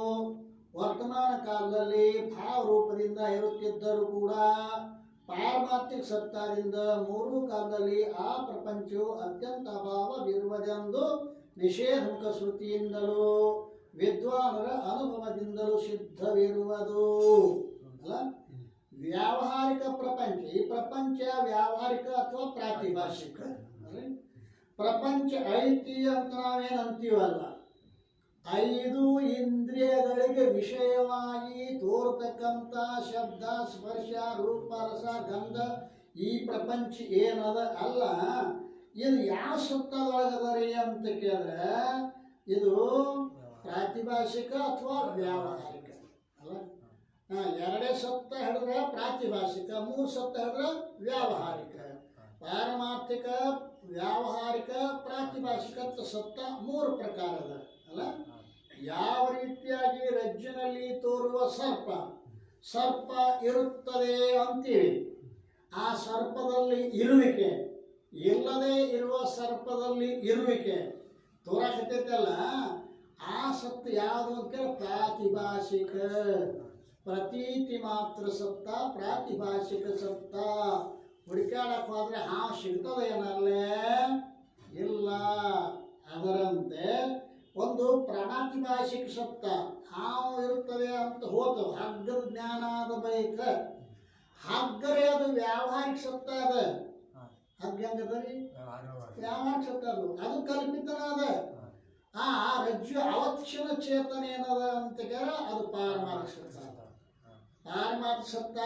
ವರ್ತಮಾನ ಕಾಲದಲ್ಲಿ ಭಾವರೂಪದಿಂದ ಇರುತ್ತಿದ್ದರೂ ಕೂಡ ಪಾರಮಾರ್ಥಿಕ ಸತ್ತಾರಿಂದ ಮೂರೂ ಕಾಲದಲ್ಲಿ ಆ ಪ್ರಪಂಚವು ಅತ್ಯಂತ ಅಭಾವವಿರುವುದೆಂದು ನಿಷೇಧಕ ಶ್ರುತಿಯಿಂದಲೂ ವಿದ್ವಾನರ ಅನುಭವದಿಂದಲೂ ಸಿದ್ಧವಿರುವುದು. ಅಲ್ಲ, ವ್ಯಾವಹಾರಿಕ ಪ್ರಪಂಚ. ಈ ಪ್ರಪಂಚ ವ್ಯಾವಹಾರಿಕ ಅಥವಾ ಪ್ರಾತಿಭಾಷಿಕ. ಪ್ರಪಂಚ ಐತಿ ಅಂತ ನಾವೇನಂತೀವಲ್ಲ, 5 ಇಂದ್ರಿಯಗಳಿಗೆ ವಿಷಯವಾಗಿ ತೋರ್ತಕ್ಕಂಥ ಶಬ್ದ, ಸ್ಪರ್ಶ, ರೂಪ, ರಸ, ಗಂಧ ಈ ಪ್ರಪಂಚ ಏನದ ಅಲ್ಲ, ಇದು ಯಾವ ಸತ್ತದೊಳಗದರಿ ಅಂತ ಕೇಳಿದ್ರೆ ಇದು ಪ್ರಾತಿಭಾಷಿಕ ಅಥವಾ ವ್ಯಾವಹಾರಿಕ ಅಲ್ಲ. 2 ಸತ್ತ ಹಿಡಿದ್ರೆ ಪ್ರಾತಿಭಾಷಿಕ, 3 ಸತ್ತ ಹಿಡಿದ್ರೆ ವ್ಯಾವಹಾರಿಕ. ಪಾರಮಾರ್ಥಿಕ, ವ್ಯಾವಹಾರಿಕ, ಪ್ರಾತಿಭಾಷಿಕ ಸತ್ತ 3 ಪ್ರಕಾರದ ಅಲ್ಲ. ಯಾವ ರೀತಿಯಾಗಿ ರಜ್ಜಿನಲ್ಲಿ ತೋರುವ ಸರ್ಪ ಇರುತ್ತದೆ ಅಂತೀವಿ. ಆ ಸರ್ಪದಲ್ಲಿ ಇರುವಿಕೆ, ಇಲ್ಲದೆ ಇರುವ ಸರ್ಪದಲ್ಲಿ ಇರುವಿಕೆ ತೋರಾಕತ್ತೈತಲ್ಲ, ಆ ಸತ್ತು ಯಾವುದು ಅಂತ ಪ್ರಾತಿಭಾಷಿಕ. ಪ್ರತೀತಿ ಮಾತ್ರ ಸತ್ತ, ಪ್ರಾತಿಭಾಷಿಕ ಸತ್ತ. ಹುಡುಕಾಡಕ್ಕೆ ಹೋದ್ರೆ ಹಾವು ಸಿಗ್ತದೆ ಏನಲ್ಲೇ? ಇಲ್ಲ. ಅದರಂತೆ ಒಂದು ಪ್ರಾತಿಭಾಷಿಕ ಸತ್ತ ಹಾವು ಇರುತ್ತದೆ ಅಂತ ಹೋತು. ಹಗ್ಗದ ಜ್ಞಾನ ಆದ ಬಳಿಕ ಹಗ್ಗರೇ ಅದು ವ್ಯಾವಹಾರಿಕ ಸತ್ತ ಅದ. ಹಗ್ಗ ಹೆಂಗದರಿ ವ್ಯವಹಾರ ವ್ಯಾವಹಾರ ಸತ್ತ ಅದು ಕಲ್ಪಿತನ ಅದ. ಆ ರಜ್ಜು ಅವಕ್ಷಣ ಚೇತನ ಏನದ ಅಂತ ಕೇಳ ಅದು ಪಾರಮಾರ್ಥಿಕ ಸತ್ತ. ಪಾರಮಾರ್ಥಿಕ ಸತ್ತ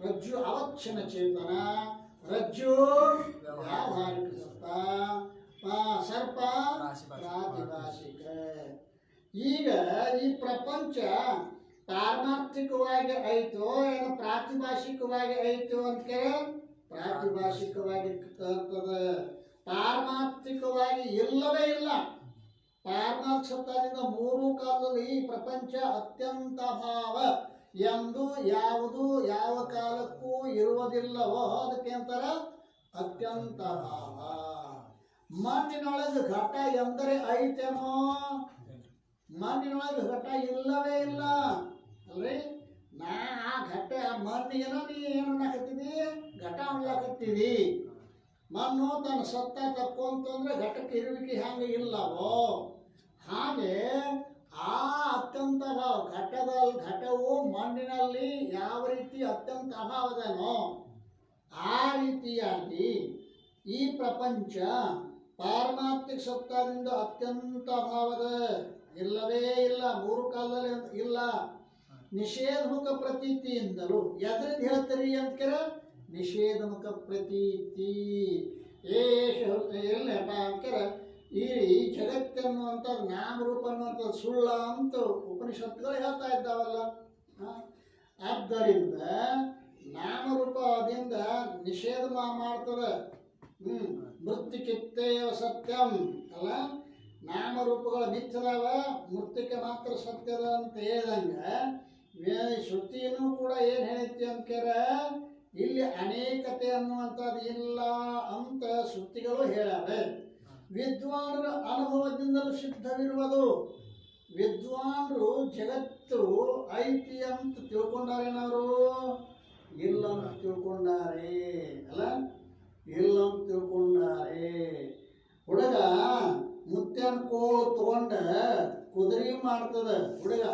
ರಜ್ಜು ಅವಕ್ಷಣ ಚೇತನ, ರಜ್ಜು ವ್ಯಾವಹಾರಿಕ ಸತ್ತ, ಸರ್ಪ ಪ್ರಾತಿಭಾಷಿಕ. ಈಗ ಈ ಪ್ರಪಂಚ ಪಾರಮಾರ್ಥಿಕವಾಗಿ ಐತೋ ಏನು ಪ್ರಾತಿಭಾಷಿಕವಾಗಿ ಐತೋ ಅಂತ ಕೇಳ ಪ್ರಾತಿಭಾಷಿಕವಾಗಿ ಇರ್ತದೆ. ಪಾರಮಾರ್ಥಿಕವಾಗಿ ಇಲ್ಲವೇ ಇಲ್ಲ. ಪಾರಮಾರ್ಥಿಕ ಸತ್ತದಿಂದ ಮೂರು ಕಾಲದಲ್ಲಿ ಈ ಪ್ರಪಂಚ ಅತ್ಯಂತ ಅಭಾವ ಎಂದು ಯಾವುದು ಯಾವ ಕಾಲಕ್ಕೂ ಇರುವುದಿಲ್ಲವೋ ಅದಕ್ಕೆ ಅಂತಾರ ಅತ್ಯಂತ ಅಭಾವ. ಮಣ್ಣಿನೊಳಗೆ ಘಟ ಎಂದರೆ ಐತೇನೋ? ಮಣ್ಣಿನೊಳಗೆ ಘಟ ಇಲ್ಲವೇ ಇಲ್ಲ ಅಲ್ರಿ. ನಾ ಆ ಘಟ ಮಣ್ಣಿಗೆನೋ ನೀ ಏನು ಅನ್ನಕತ್ತಿದಿ? ಘಟ ಅನ್ಲಕತ್ತಿದಿ. ಮಣ್ಣು ತನ್ನ ಸತ್ತ ತಕ್ಕೊಂತಂದ್ರೆ ಘಟಕ್ಕೆ ಇರುವಿಕೆ ಹೆಂಗೆ ಇಲ್ಲವೋ ಹಾಗೆ ಆ ಅತ್ಯಂತ ಅಭಾವ ಘಟವು ಮಣ್ಣಿನಲ್ಲಿ ಯಾವ ರೀತಿ ಅತ್ಯಂತ ಅಭಾವದನೋ ಆ ರೀತಿಯಾಗಿ ಈ ಪ್ರಪಂಚ ಪಾರಮಾರ್ಥಿಕ ಸತ್ತದಿಂದ ಅತ್ಯಂತ ಅಭಾವದ ಇಲ್ಲವೇ ಇಲ್ಲ. ಮೂರು ಕಾಲದಲ್ಲಿ ಇಲ್ಲ. ನಿಷೇಧಮುಖ ಪ್ರತೀತಿಯಿಂದಲೂ ಎದರಿಂದ ಹೇಳ್ತೀರಿ ಅಂತ ಕೇಳ ನಿಷೇಧಮುಖ ಪ್ರತೀತಿ ಎಲ್ಲಪ್ಪ ಅಂತಾರ. ಈ ಜಗತ್ತನ್ನುವಂಥ ನಾಮರೂಪ ಅನ್ನುವಂಥದ್ದು ಸುಳ್ಳ ಅಂತ ಉಪನಿಷತ್ತುಗಳು ಹೇಳ್ತಾ ಇದ್ದಾವಲ್ಲ. ಆದ್ದರಿಂದ ನಾಮರೂಪದಿಂದ ನಿಷೇಧ ಮಾಡ್ತದೆ. ಮೃತ್ತಿಕಿತ್ತೇವ ಸತ್ಯಂ ಅಲ್ಲ. ನಾಮರೂಪಗಳ ಮಿಥ್ಯದವ, ಮೃತ್ತಿಕೆ ಮಾತ್ರ ಸತ್ಯದ ಅಂತ ಹೇಳ್ದಂಗೆ ಶ್ರುತಿಯೂ ಕೂಡ ಏನು ಹೇಳುತ್ತೆ ಅಂತಾರ ಇಲ್ಲಿ ಅನೇಕತೆ ಅನ್ನುವಂಥದ್ದು ಇಲ್ಲ ಅಂತ ಶ್ರುತಿಗಳು ಹೇಳವೆ. ವಿದ್ವಾನರ ಅನುಭವದಿಂದಲೂ ಸಿದ್ಧವಿರುವುದು. ವಿದ್ವಾನರು ಜಗತ್ತು ಐತಿ ಅಂತ ತಿಳ್ಕೊಂಡಾರೇನವರು? ಇಲ್ಲ ಅಂತ ತಿಳ್ಕೊಂಡಾರೆ ಅಲ್ಲ. ಇಲ್ಲ ಅಂತ ತಿಳ್ಕೊಂಡಾರೆ. ಹುಡುಗ ಮುತ್ಯನ ಕೋಳು ತಗೊಂಡ ಕುದುರೆ ಮಾಡ್ತದ. ಹುಡುಗ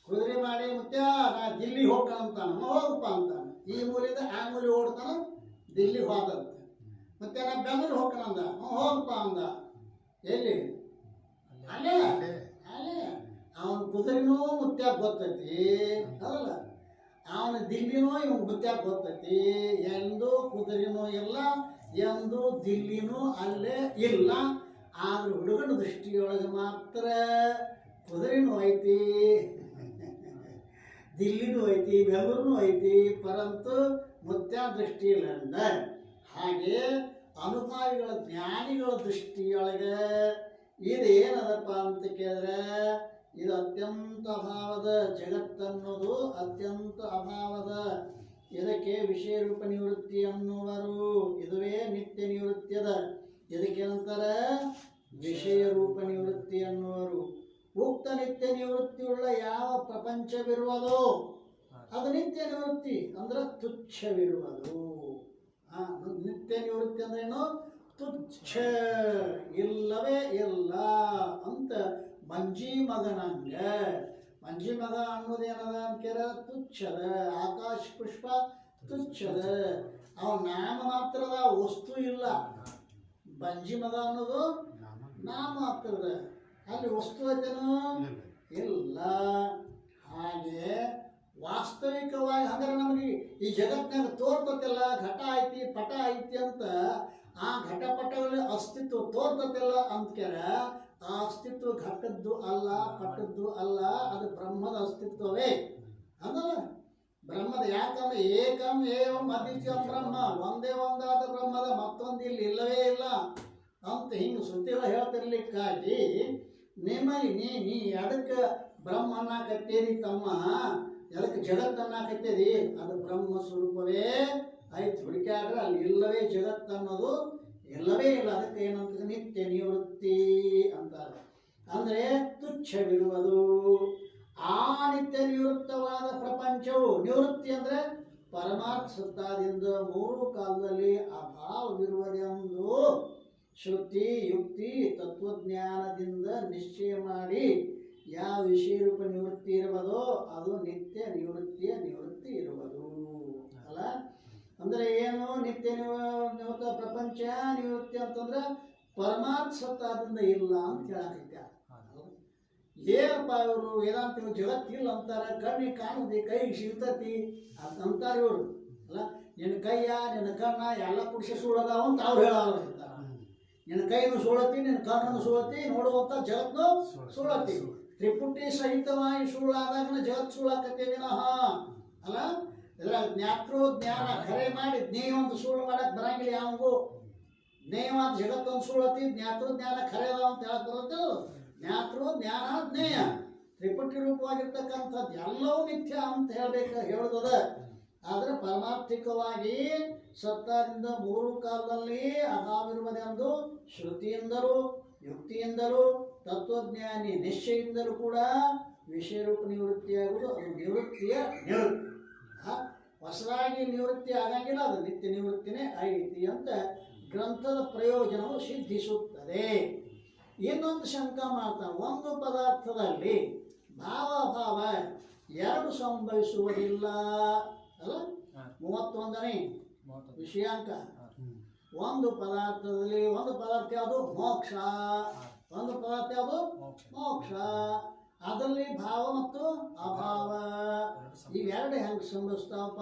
ಕುದುರೆ ಮಾಡಿ ಮುತ್ಯ ನಾ ದಿಲ್ಲಿ ಹೋಗ್ತಾನಂತಾನ. ಹೋಗಪ್ಪ ಅಂತಾನ. ಈ ಮೂಲಿಂದ ಆ ಮೂಲಿ ಓಡ್ತಾನ, ದಿಲ್ಲಿ ಹೋದಂತ. ಮತ್ತೆ ನಾ ಬೆಂಗಳೂರು ಹೋಗ್ತಾನಂದ. ಹೋಗಪ್ಪ ಅಂದ. ಎಲ್ಲಿ? ಅಲ್ಲೇ ಅಲ್ಲೇ. ಅವನ ಕುದುರೆನೂ ಮುತ್ಯಾಗ ಗೊತ್ತೈತಿ ಅದಲ್ಲ. ಅವನ ದಿಲ್ಲಿನೂ ಇವನ್ ಮುತ್ಯಾಗ ಗೊತ್ತೈತಿ. ಎಂದು ಕುದುರೆನೂ ಇಲ್ಲ, ಎಂದು ದಿಲ್ಲಿನೂ ಅಲ್ಲೇ ಇಲ್ಲ. ಆದ್ರೆ ಹುಡುಗನ ದೃಷ್ಟಿಯೊಳಗೆ ಮಾತ್ರ ಕುದುರೆನೂ ಐತಿ, ದಿಲ್ಲಿನೂ ಐತಿ, ಬೆಂಗಳೂರು ಐತಿ. ಪರಂತು ಮುತ್ಯ ದೃಷ್ಟಿ ಇಲ್ಲ. ಹಾಗೆ ಅನುಭಾವಿಗಳ ಜ್ಞಾನಿಗಳ ದೃಷ್ಟಿಯೊಳಗೆ ಇದೇನದಪ್ಪ ಅಂತ ಕೇಳಿದ್ರೆ ಇದು ಅತ್ಯಂತ ಅಭಾವದ ಜಗತ್ತನ್ನೋದು ಅತ್ಯಂತ ಅಭಾವದ. ಇದಕ್ಕೆ ವಿಷಯ ರೂಪ ನಿವೃತ್ತಿ ಅನ್ನುವರು. ಇದುವೇ ನಿತ್ಯ ನಿವೃತ್ತಿಯದ. ಇದಕ್ಕೇನಂತಾರೆ? ವಿಷಯ ರೂಪ ನಿವೃತ್ತಿ ಅನ್ನುವರು. ಉಕ್ತ ನಿತ್ಯ ನಿವೃತ್ತಿಯುಳ್ಳ ಯಾವ ಪ್ರಪಂಚವಿರುವುದೋ ಅದು ನಿತ್ಯ ನಿವೃತ್ತಿ ಅಂದ್ರೆ ತುಚ್ಛವಿರುವುದು. ನಿತ್ಯ ನಿವೃತ್ತಿ ಅಂದ್ರೆ ಏನು? ತುಚ್ಛ, ಇಲ್ಲವೇ ಇಲ್ಲ ಅಂತ. ಮಂಜಿ ಮಗನಂಗ ಮಂಜಿ ಮಗ ಅನ್ನೋದೇನದ ಅಂತಾರ ತುಚ್ಛದ. ಆಕಾಶ ಪುಷ್ಪ ತುಚ್ಛದ. ಅವನ ನಾಮ ಮಾತ್ರದ, ವಸ್ತು ಇಲ್ಲ. ಬಂಜಿ ಮಗ ಅನ್ನೋದು ನಾಮ ಮಾತ್ರದ, ಅಲ್ಲಿ ವಸ್ತು ಐತೇನೋ ಇಲ್ಲ. ಹಾಗೆ ವಾಸ್ತವಿಕವಾಗಿ ಹಂಗಾರೆ ನಮಗೆ ಈ ಜಗತ್ತಿನಾಗ ತೋರ್ತತಿಲ್ಲ ಘಟ ಐತಿ ಪಟ ಐತಿ ಅಂತ. ಆ ಘಟಪಟಗಳಲ್ಲಿ ಅಸ್ತಿತ್ವ ತೋರ್ತತಿಲ್ಲ ಅಂತ್ಕ್ಯಾರ. ಆ ಅಸ್ತಿತ್ವ ಘಟದ್ದು ಅಲ್ಲ, ಪಟದ್ದು ಅಲ್ಲ, ಅದು ಬ್ರಹ್ಮದ ಅಸ್ತಿತ್ವವೇ ಅದಲ್ಲ. ಬ್ರಹ್ಮದ ಯಾಕಂದ್ರೆ ಏಕಂ ಏವಂ ಅದ್ವಿತೀಯಂ ಬ್ರಹ್ಮ, ಒಂದೇ ಒಂದಾದ ಬ್ರಹ್ಮದ ಮತ್ತೊಂದು ಇಲ್ಲಿ ಇಲ್ಲವೇ ಇಲ್ಲ ಅಂತ ಹಿಂಗೆ ಶ್ರುತಿಗಳು ಹೇಳ್ತಿರ್ಲಿಕ್ಕಾಗಿ ನಿಮ್ಮಲ್ಲಿ ನೀ ಅದಕ್ಕೆ ಬ್ರಹ್ಮ ಅನ್ನಕತ್ತೀರಿ ತಮ್ಮ, ಅದಕ್ಕೆ ಜಗತ್ತು ಅನ್ನಕತ್ತೀರಿ. ಅದು ಬ್ರಹ್ಮ ಸ್ವರೂಪವೇ ಆಯ್ತು. ಹುಡುಕಾಡ್ರೆ ಅಲ್ಲಿ ಇಲ್ಲವೇ ಜಗತ್ತು ಅನ್ನೋದು ಇಲ್ಲವೇ ಇಲ್ಲ. ಅದಕ್ಕೆ ಏನಂತ ನಿತ್ಯ ನಿವೃತ್ತಿ ಅಂತಾರೆ. ಅಂದರೆ ತುಚ್ಛವಿರುವುದು. ಆ ನಿತ್ಯ ನಿವೃತ್ತವಾದ ಪ್ರಪಂಚವು ನಿವೃತ್ತಿ ಅಂದರೆ ಪರಮಾರ್ಥ ಸತ್ತಾದಿಂದ ಮೂರು ಕಾಲದಲ್ಲಿ ಅಭಾವವಿರುವುದೆಂದು ಶ್ರುತಿ ಯುಕ್ತಿ ತತ್ವಜ್ಞಾನದಿಂದ ನಿಶ್ಚಯ ಮಾಡಿ ಯಾವ ವಿಷಯ ರೂಪ ನಿವೃತ್ತಿ ಇರುವುದೋ ಅದು ನಿತ್ಯ ನಿವೃತ್ತಿ ಇರುವುದು ಅಲ್ಲ. ಅಂದರೆ ಏನು ನಿತ್ಯ ನಿವೃತ್ತ ಪ್ರಪಂಚ ನಿವೃತ್ತಿ ಅಂತಂದ್ರೆ ಪರಮಾರ್ಥ ಸತ್ತಾದಿಂದ ಇಲ್ಲ ಅಂತ ಹೇಳಕೈತ್ಯ. ಏನಪ್ಪ ಇವರು ವೇದಾಂತಿಗಳು ಜಗತ್ತಿಲ್ಲ ಅಂತಾರೆ, ಕಣ್ಣಿಗೆ ಕಾಣುತ್ತೆ ಕೈಗೆ ಸಿಗ್ತತಿ ಅಂತಾರೆ ಇವರು. ಅಲ್ಲ ನಿನ್ನ ಕೈಯ ನಿನ್ನ ಕಣ್ಣ ಎಲ್ಲ ಕುಡಿಸಿ ಸುಳ್ಳದಾವ ಅಂತ ಅವ್ರು ಹೇಳಾರ. ನಿನ್ನ ಕೈನು ಸುಳತಿ, ನಿನ್ನ ಕಣ್ಣನ್ನು ಸುಳತಿ, ನೋಡುವಂಥ ಜಗತ್ನು ಸುಳತಿ. ತ್ರಿಪುಟಿ ಸಹಿತವಾಗಿ ಸುಳ್ಳಾದಾಗ ಜಗತ್ ಸುಳ್ಳಾಕತ್ತೆ ವಿನಃ ಅಲ್ಲ. ಇದ್ರಾಗ ಜ್ಞಾತೃ ಜ್ಞಾನ ಖರೆ ಮಾಡಿ ಜ್ಞೇಯವಂತ ಸುಳ್ಳು ಮಾಡಕ್ ಬರಂಗಿಲ್ಲ ಯಾವಂಗೂ. ಜ್ಞೇಯವಾದ ಜಗತ್ತೊಂದು ಸುಳ್ಳತಿ, ಜ್ಞಾತೃ ಜ್ಞಾನ ಖರೆ ಅದಾವ ಅಂತ ಹೇಳಕ್ ಬರುತ್ತೆ. ಜ್ಞಾತೃ ಜ್ಞಾನ ಜ್ಞೇಯ ತ್ರಿಪುಟಿ ರೂಪವಾಗಿರ್ತಕ್ಕಂಥದ್ದು ಎಲ್ಲವೂ ಮಿಥ್ಯ ಅಂತ ಹೇಳೋದದ. ಆದರೆ ಪರಮಾರ್ಥಿಕವಾಗಿ ಸತ್ತದಿಂದ ಮೂರು ಕಾಲದಲ್ಲಿ ಅಭಾವಿರುವುದೆಂದು ಶ್ರುತಿಯಿಂದಲೂ ಯುಕ್ತಿಯಿಂದಲೂ ತತ್ವಜ್ಞಾನಿ ನಿಶ್ಚಯಿಂದಲೂ ಕೂಡ ವಿಷಯರೂಪ ನಿವೃತ್ತಿಯಾಗುವುದು ಅದು ನಿವೃತ್ತಿಯ ನಿವೃತ್ತಿ. ಹೊಸದಾಗಿ ನಿವೃತ್ತಿ ಆಗಂಗಿಲ್ಲ, ಅದು ನಿತ್ಯ ನಿವೃತ್ತಿನೇ ಐತಿ ಅಂತ ಗ್ರಂಥದ ಪ್ರಯೋಜನವು ಸಿದ್ಧಿಸುತ್ತದೆ. ಇನ್ನೊಂದು ಶಂಕ ಮಾಡ್ತಾನೆ, ಒಂದು ಪದಾರ್ಥದಲ್ಲಿ ಭಾವಭಾವ ಎರಡು ಸಂಭವಿಸುವುದಿಲ್ಲ ಅಲ್ಲ. 31ನೇ ವಿಷಯಾಂಕ. ಒಂದು ಪದಾರ್ಥದಲ್ಲಿ ಒಂದು ಪದಾರ್ಥ ಯಾವುದು ಮೋಕ್ಷ, ಒಂದು ಪದಾರ್ಥ ಯಾವುದು ಮೋಕ್ಷ. ಅದರಲ್ಲಿ ಭಾವ ಮತ್ತು ಅಭಾವ ಇವೆರಡು ಹೆಂಗೆ ಸಂಭವಿಸ್ತಾವಪ್ಪ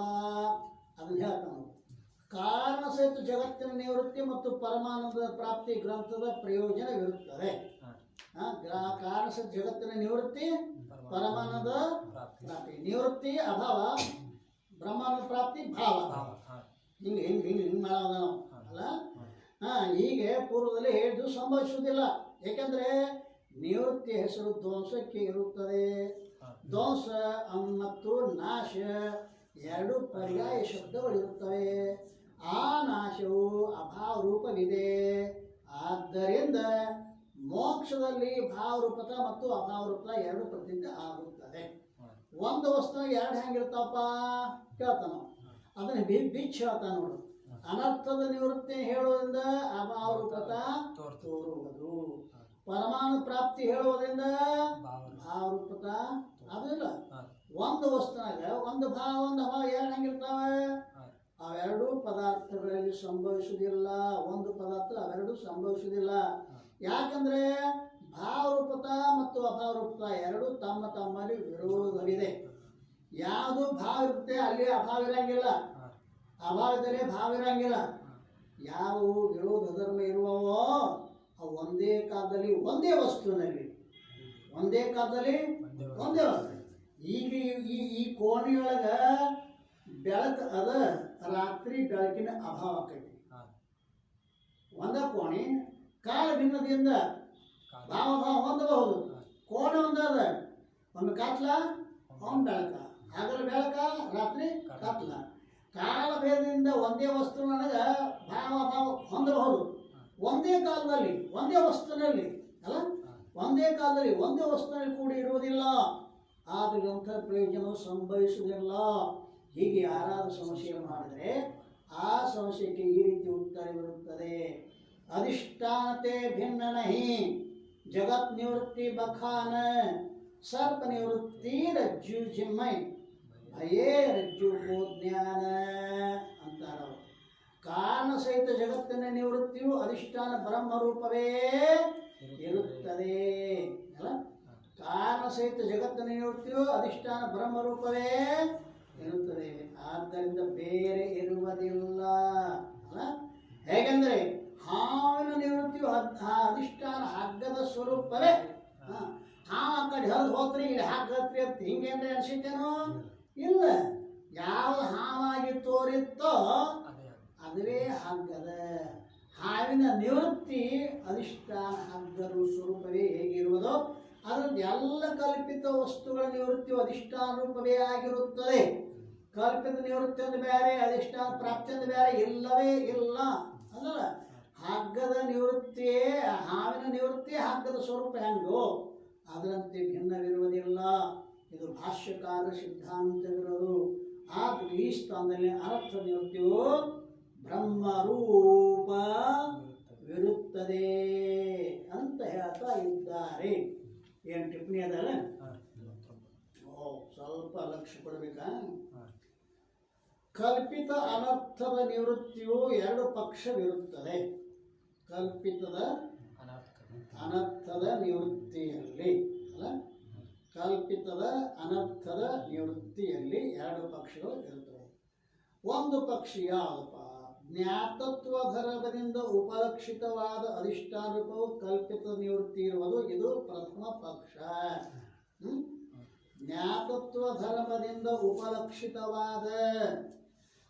ಅದನ್ನ ಹೇಳ್ತಾನೆ. ಕಾರಣ ಸಹಿತ ಜಗತ್ತಿನ ನಿವೃತ್ತಿ ಮತ್ತು ಪರಮಾನಂದದ ಪ್ರಾಪ್ತಿ ಗ್ರಂಥದ ಪ್ರಯೋಜನವಿರುತ್ತದೆ. ಕಾರಣ ಸಹಿತ ಜಗತ್ತಿನ ನಿವೃತ್ತಿ, ಪರಮಾನಂದ ಪ್ರಾಪ್ತಿ. ನಿವೃತ್ತಿ ಅಭಾವ, ಬ್ರಹ್ಮಾನಂದ ಪ್ರಾಪ್ತಿ ಭಾವ. ಹಿಂಗೆ ಹಿಂಗೆ ಹಿಂಗೆ ಹಿಂಗೆ ಮಾಡೋದ ನಾವು ಅಲ್ಲ. ಹೀಗೆ ಪೂರ್ವದಲ್ಲಿ ಹೇಳಿದ್ದು ಸಂಭವಿಸುವುದಿಲ್ಲ. ಏಕೆಂದರೆ ನಿವೃತ್ತಿ ಹೆಸರು ಧ್ವಂಸಕ್ಕೆ ಇರುತ್ತದೆ. ಧ್ವಂಸ ಮತ್ತು ನಾಶ ಎರಡು ಪರ್ಯಾಯ ಶಬ್ದಗಳಿರುತ್ತವೆ. ಆ ನಾಶವು ಅಭಾವ ರೂಪವಿದೆ. ಆದ್ದರಿಂದ ಮೋಕ್ಷದಲ್ಲಿ ಭಾವರೂಪತ ಮತ್ತು ಅಭಾವ ರೂಪತ ಎರಡು ಪ್ರತಿನಿಧಿ ಆಗುತ್ತದೆ. ಒಂದು ವಸ್ತು ಎರಡು ಹೆಂಗಿರ್ತಾವಪ್ಪ ಕೇಳ್ತಾನ, ಅದನ್ನ ಬಿಚ್ಚ ಹೇಳ್ತಾನ ನೋಡು. ಅನರ್ಥದ ನಿವೃತ್ತಿ ಹೇಳುವುದರಿಂದ ಅಭಾವ ರೂಪತ ತೋರುವುದು, ಪರಮಾಣು ಪ್ರಾಪ್ತಿ ಹೇಳುವುದರಿಂದ ಭಾವರೂಪತ ಅದು ಇಲ್ಲ. ಒಂದು ವಸ್ತುನಾಗ ಒಂದು ಭಾವ ಒಂದು ಅಭಾವ ಎರಡು ಹೆಂಗಿರ್ತಾವೆ, ಅವೆರಡು ಪದಾರ್ಥಗಳಲ್ಲಿ ಸಂಭವಿಸುವುದಿಲ್ಲ. ಒಂದು ಪದಾರ್ಥ ಅವೆರಡು ಸಂಭವಿಸುವುದಿಲ್ಲ. ಯಾಕಂದ್ರೆ ಭಾವರೂಪತ ಮತ್ತು ಅಭಾವರೂಪತ ಎರಡು ತಮ್ಮ ತಮ್ಮಲ್ಲಿ ವಿರೋಧವಿದೆ. ಯಾವುದು ಭಾವ ಇರುತ್ತೆ ಅಲ್ಲಿ ಅಭಾವ ಇರಂಗಿಲ್ಲ, ಅಭಾವದಲ್ಲಿ ಭಾವ ಇರಂಗಿಲ್ಲ. ಯಾವ ವಿರೋಧ ಧರ್ಮ ಇರುವವೋ ಅವು ಒಂದೇ ಕಾಲದಲ್ಲಿ ಒಂದೇ ವಸ್ತುವಿನಲ್ಲಿ ಒಂದೇ ಕಾಲದಲ್ಲಿ ಒಂದೇ ವಸ್ತು. ಈಗ ಈ ಕೋಣೆಯೊಳಗ ಬೆಳಕು ಅದ, ರಾತ್ರಿ ಬೆಳಕಿನ ಅಭಾವ ಆಕೈತಿ. ಒಂದ ಕೋಣೆ ಕಾಲ ಭಿನ್ನದಿಂದ ಭಾವ ಭಾವ ಹೊಂದಬಹುದು. ಕೋಣೆ ಒಂದದ, ಒಂದು ಕತ್ಲ ಒಂದು ಬೆಳಕ, ಹಗಲು ಬೆಳಕ ರಾತ್ರಿ ಕತ್ಲ. ಕಾಲ ಭೇದದಿಂದ ಒಂದೇ ವಸ್ತು ನನಗೆ ಭಾವ ಭಾವ ಹೊಂದಬಹುದು. ಒಂದೇ ಕಾಲದಲ್ಲಿ ಒಂದೇ ವಸ್ತುವಿನಲ್ಲಿ ಅಲ್ಲ, ಒಂದೇ ಕಾಲದಲ್ಲಿ ಒಂದೇ ವಸ್ತುವಿನಲ್ಲಿ ಕೂಡಿ ಇರುವುದಿಲ್ಲ. ಆದ ಗ್ರಂಥ ಪ್ರಯೋಜನವು ಸಂಭವಿಸುವುದಿಲ್ಲ. ಹೀಗೆ ಯಾರಾದರೂ ಸಮಸ್ಯೆ ಮಾಡಿದರೆ ಆ ಸಮಸ್ಯೆಗೆ ಈ ರೀತಿ ಉತ್ತರವಿರುತ್ತದೆ. ಅಧಿಷ್ಠಾನತೆ ಭಿನ್ನ ನಹಿ, ಜಗತ್ ನಿವೃತ್ತಿ ಬಖಾನ, ಸರ್ಪ ನಿವೃತ್ತಿ ರಜ್ಜು ಜಿಮ್ಮೈ, ಭಯೇ ರಜ್ಜು ಜ್ಞಾನ ಅಂತಾರ. ಕಾರಣ ಸಹಿತ ಜಗತ್ತಿನ ನಿವೃತ್ತಿಯು ಅಧಿಷ್ಠಾನ ಬ್ರಹ್ಮರೂಪವೇ ಇರುತ್ತದೆ ಅಲ್ಲ. ಕಾರಣ ಸಹಿತ ಜಗತ್ತಿನ ನಿವೃತ್ತಿಯು ಅಧಿಷ್ಠಾನ ಬ್ರಹ್ಮರೂಪವೇ ಇರುತ್ತದೆ. ಆದ್ದರಿಂದ ಬೇರೆ ಇರುವುದಿಲ್ಲ ಅಲ್ಲ. ಹೇಗೆಂದರೆ ಹಾವಿನ ನಿವೃತ್ತಿಯು ಅಧಿಷ್ಠಾನ ಹಗ್ಗದ ಸ್ವರೂಪವೇ. ಹಾವು ಆ ಕಡೆ ಹರಿದು ಹೋದ್ರಿ ಇಲ್ಲಿ ಹಗ್ಗತ್ರಿ ಅಂತ ಹಿಂಗೇನ್ರಿ ಅನ್ಸಿತ್ತೇನೋ? ಇಲ್ಲ. ಯಾವ ಹಾವಾಗಿ ತೋರಿತ್ತೋ ಅದುವೇ ಹಗ್ಗದ. ಹಾವಿನ ನಿವೃತ್ತಿ ಅಧಿಷ್ಠಾನ ಹಗ್ಗದ ಸ್ವರೂಪವೇ ಹೇಗಿರುವುದೋ ಅದರಲ್ಲಿ ಎಲ್ಲ ಕಲ್ಪಿತ ವಸ್ತುಗಳ ನಿವೃತ್ತಿಯು ಅಧಿಷ್ಠಾನ ರೂಪವೇ ಆಗಿರುತ್ತದೆ. ಕಲ್ಪಿತ ನಿವೃತ್ತಿ ಅಂದ್ರೆ ಬೇರೆ, ಅಧಿಷ್ಠಾನ ಪ್ರಾಪ್ತಿ ಅಂದ್ರೆ ಬೇರೆ ಇಲ್ಲವೇ ಇಲ್ಲ ಅಲ್ಲ. ಹಗ್ಗದ ನಿವೃತ್ತಿಯೇ, ಹಾವಿನ ನಿವೃತ್ತಿ ಹಗ್ಗದ ಸ್ವರೂಪ ಹೆಂಗೋ ಅದರಂತೆ ಭಿನ್ನವಿರುವುದಿಲ್ಲ. ಇದು ಭಾಷ್ಯಕಾರ ಸಿದ್ಧಾಂತವಿರೋದು. ಆದ್ರೆ ಈ ಸ್ಥಾನದಲ್ಲಿ ಅರ್ಥ ನಿವೃತ್ತಿಯು ಬ್ರಹ್ಮರೂಪ ವಿರುತ್ತದೆ ಅಂತ ಹೇಳ್ತಾ ಇದ್ದಾರೆ. ಏನು ಟಿಪ್ಪಣಿ ಅದಲ್ಲ? ಸ್ವಲ್ಪ ಲಕ್ಷ್ಯ ಕೊಡಬೇಕಾ? ಕಲ್ಪಿತ ಅನರ್ಥದ ನಿವೃತ್ತಿಯು ಎರಡು ಪಕ್ಷವಿರುತ್ತದೆ. ಕಲ್ಪಿತದ ಅನರ್ಥದ ನಿವೃತ್ತಿಯಲ್ಲಿ ಅಲ್ಲ, ಕಲ್ಪಿತದ ಅನರ್ಥದ ನಿವೃತ್ತಿಯಲ್ಲಿ ಎರಡು ಪಕ್ಷಗಳು ಇರುತ್ತವೆ. ಒಂದು ಪಕ್ಷ ಯಾವುದಪ್ಪ? ಜ್ಞಾತತ್ವ ಧರ್ಮದಿಂದ ಉಪಲಕ್ಷಿತವಾದ ಅಧಿಷ್ಠಾನ ರೂಪವು ಕಲ್ಪಿತ ನಿವೃತ್ತಿ ಇರುವುದು, ಇದು ಪ್ರಥಮ ಪಕ್ಷ. ಜ್ಞಾತತ್ವ ಧರ್ಮದಿಂದ ಉಪಲಕ್ಷಿತವಾದ,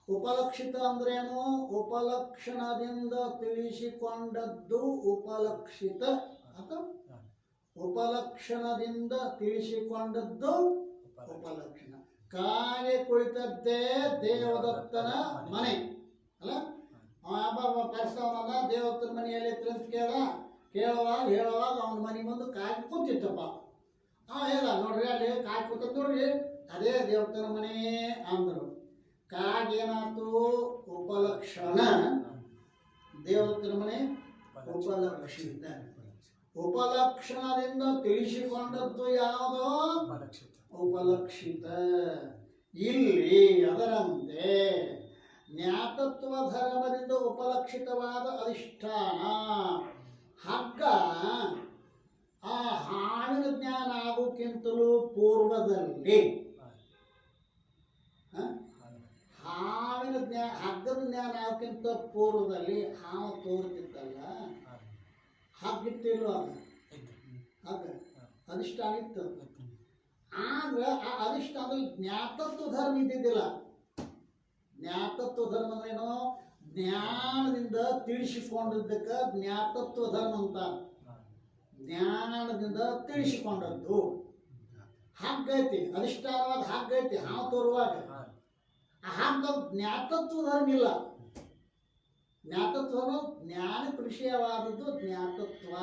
ಉಪಲಕ್ಷಿತ ಅಂದ್ರೇನು? ಉಪಲಕ್ಷಣದಿಂದ ತಿಳಿಸಿಕೊಂಡದ್ದು ಉಪಲಕ್ಷಿತ, ಅಥವಾ ಉಪಲಕ್ಷಣದಿಂದ ತಿಳಿಸಿಕೊಂಡದ್ದು ಉಪಲಕ್ಷಣ. ಕಾಗೆ ಕುಳಿತದ್ದೇ ದೇವದತ್ತನ ಮನೆ ಅಲ್ಲ. ಪರಿಸರವನ್ನ ದೇವದತ್ತನ ಮನೆಯಲ್ಲಿ ಅಂತ ಕೇಳುವಾಗ ಅವನ ಮನೆ ಮುಂದೆ ಕಾಗೆ ಕೂತಿತ್ತಪ್ಪ. ಹೇಳ್ದ, ನೋಡ್ರಿ ಅಲ್ಲಿ ಕಾಗೆ ಕೂತದ್ ನೋಡ್ರಿ, ಅದೇ ದೇವದತ್ತನ ಮನೆ ಅಂದ್ರು. ಕಾಗೇನಾಯ್ತು? ಉಪಲಕ್ಷಣ. ದೇವದತ್ತನ ಮನೆ ಉಪಲಕ್ಷಿತ. ಉಪಲಕ್ಷಣದಿಂದ ತಿಳಿಸಿಕೊಂಡದ್ದು ಯಾವುದೋ ಉಪಲಕ್ಷಿತ. ಇಲ್ಲಿ ಅದರಂತೆ ಜ್ಞಾತತ್ವ ಧರ್ಮದಿಂದ ಉಪಲಕ್ಷಿತವಾದ ಅಧಿಷ್ಠಾನ ಹಗ್ಗ ಆ ಹಾವಿನ ಜ್ಞಾನ ಆಗೋಕ್ಕಿಂತಲೂ ಪೂರ್ವದಲ್ಲಿ, ಹಗ್ಗದ ಜ್ಞಾನ ಆಗೋಕ್ಕಿಂತ ಪೂರ್ವದಲ್ಲಿ ಹಾವು ತೋರ್ತಿತ್ತಲ್ಲ, ಹಗ್ಗಿತ್ತಿಲ್ವ? ಹಗ್ಗ ಅಧಿಷ್ಠಾನ ಇತ್ತು. ಆದ್ರೆ ಆ ಅಧಿಷ್ಠಾನದಲ್ಲಿ ಜ್ಞಾತತ್ವ ಧರ್ಮ ಇದ್ದಿದ್ದಿಲ್ಲ. ಜ್ಞಾತತ್ವ ಧರ್ಮ ಅಂದ್ರೇನು? ಜ್ಞಾನದಿಂದ ತಿಳಿಸಿಕೊಂಡಿದ್ದಕ್ಕೆ ಜ್ಞಾತತ್ವ ಧರ್ಮ ಅಂತ. ಜ್ಞಾನದಿಂದ ತಿಳಿಸಿಕೊಂಡದ್ದು ಹಗ್ಗ ಐತಿ, ಅಧಿಷ್ಠಾನವಾದ ಹಗ್ಗ ಐತಿ ಹಾವು ತೋರುವಾಗ. ಆ ಹಗ್ಗ ಜ್ಞಾತತ್ವ ಧರ್ಮ ಇಲ್ಲ. ಜ್ಞಾತತ್ವ ಜ್ಞಾನಕ್ಕೆ ವಿಷಯವಾದದ್ದು ಜ್ಞಾತತ್ವ